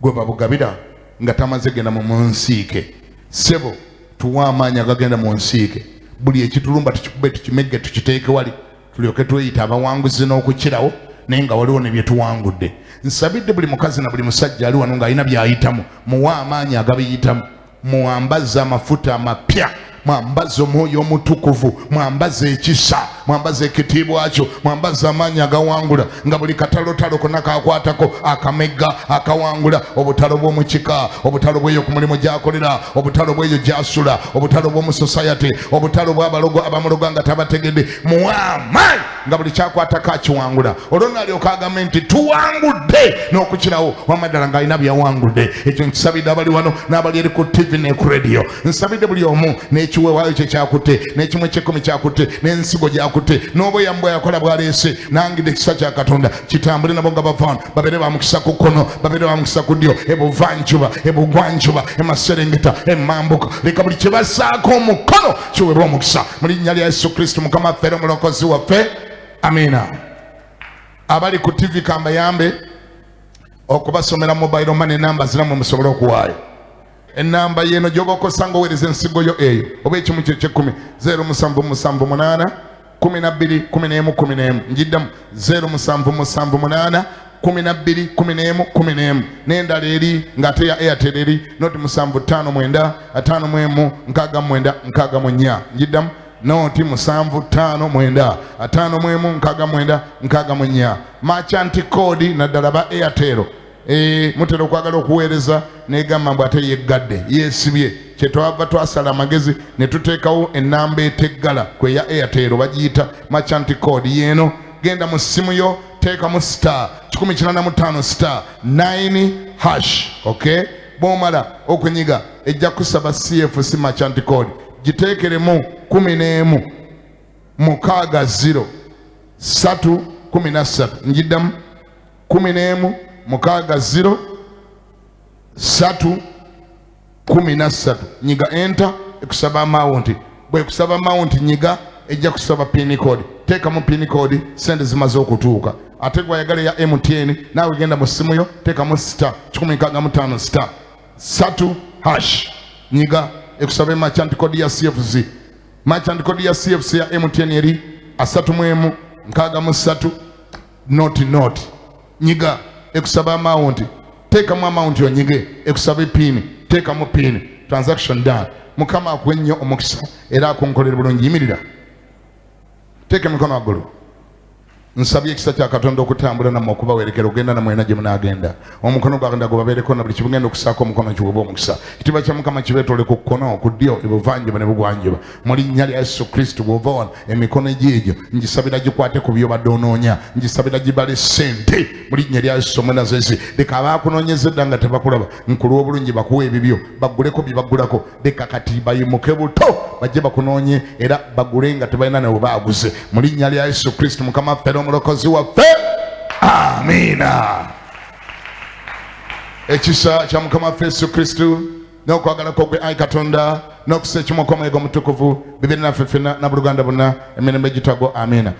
gwe babugabira nga tamaze genda mu munsiike sebo tuwa amaanyi agagenda mu nsiike buli ekitulumba tukikube tukimegge tukiteeke wali tulyoke tweyita abawanguzi n'okukirawo naye nga waliwo ne bye tuwangudde nsabidde buli mukazi na buli musajja ali wano ng'alina by'ayitamu muwa amaanyi agabiyitamu muwambaze amafuta amapya mwambaze Omwoyo Omutukuvu mwambaze ekisa mwambaze ekitiibwa kyo mwambaze amaanyi agawangula nga buli katalotalo konna kakwatako akamegga akawangula obutalo bw'omukika obutalo bw'eyo ku mulimu gy'akolera obutalo bw'eyo gy'asula obutalo bw'omu society obutalo bw'abalogo abamuloga nga tabategedde muwamaanyi nga buli kyakwatako akiwangula olwo nalyoka agamba nti tuwangudde n'okukirawo wamaddala ng'alina byawangudde ekyo nkisabidde abali wano n'abali eri ku TV ne ku radio nsabidde buli omu n'ekiweewaayo kye kyakutte n'ekimu eky'ekkumi kyakutte n'ensigo gy'akutte n'obweyamo bwe yakola bw'aleese nangidde ekisa kya Katonda kitambule nabo nga bavaano babeere bamukisa ku kkono babeere bamukisa ku ddyo ebuvanjuba ebugwanjuba emaserengeta emambuka leka buli kye bassaako omukono kiweebwa omukisa mu linnya lya Yesu Kristo Mukama waffe era omulokozi waffe amiina abali ku TV kambayambe okubasomera mobile money number ziramwe musobole okuwaayo enamba yeno gyoba okosanga oweereza ensigo yo eyo oba ekimu ky'ekikumi 0778 12 njiddamu 0778 12 n'endala eri ng'ate ya Airtel eri noti 759 59 njiddamu noti 759 59 merchant code naddala ba Airtel mutera okwagala okuweereza negamba mbw ate yeggadde yeesibye kyetwava twasala amagezi ne tuteekawo ennamba eteggala kwe ya Airtel bagiyita merchant code yeeno genda mu ssimu yo teekamu star 185 star 9 hash okay bw'omala okunyiga ejja kusaba CFC merchant code giteekeremu 11 60 313 njiddamu 11 6 0 313 nyiga enter ekusaba amount bwe kusaba amount nyiga ejja kusaba pin code teekamu pin code sente zimaze okutuuka ate gwayagala ya MTN naawe genda mu ssimu yo teekamu star 165 star 3 hash nyiga ekusaba merchant code ya CFC merchant code ya CFC ya MTN eri 363 not nyiga ekusaba amount teekamu amount yo nyige ekusaba pin teekamu pin transaction done mukama akwenyo omukisa era akonkolera bulungi yimirira teeka mikono waggulu nsabye ekisa kya Katonda okutambula namwe okubawerekera ogenda na mwena gye munagenda omukono gwagenda gubabeereko na buli kibugenda okusaako omukono kiwuba omukisa ekitiibwa kya Mukama kibeetole ku kkono ku ddyo ebuvanjuba ne bugwanjuba mu linnya lya Yesu Kristo bw'ova wano emikono egyegyo ngisabira gikwate ku byobadde onoonya ngisabira gibale ssente mu linnya lya Yesu Omunazezi leka abaakunoonyeza edda nga tebakulaba nkulwa obulungi bakuwa ebibyo bagguleko bye baggulako leka kati bayimuke buto bajje bakunoonye era baggule nga tebalina ne baaguze mu linnya lya Yesu Kristo Mukama ffe omulokozi waffe amina ekisa kya Mukama waffe Yesu Kristo n'okwagala kw'ogwe ayi Katonda n'okusa ekimwe kw'omwoyo mutukuvu bibiri naffe ffenna na buluganda bonna emirembe gitwago amina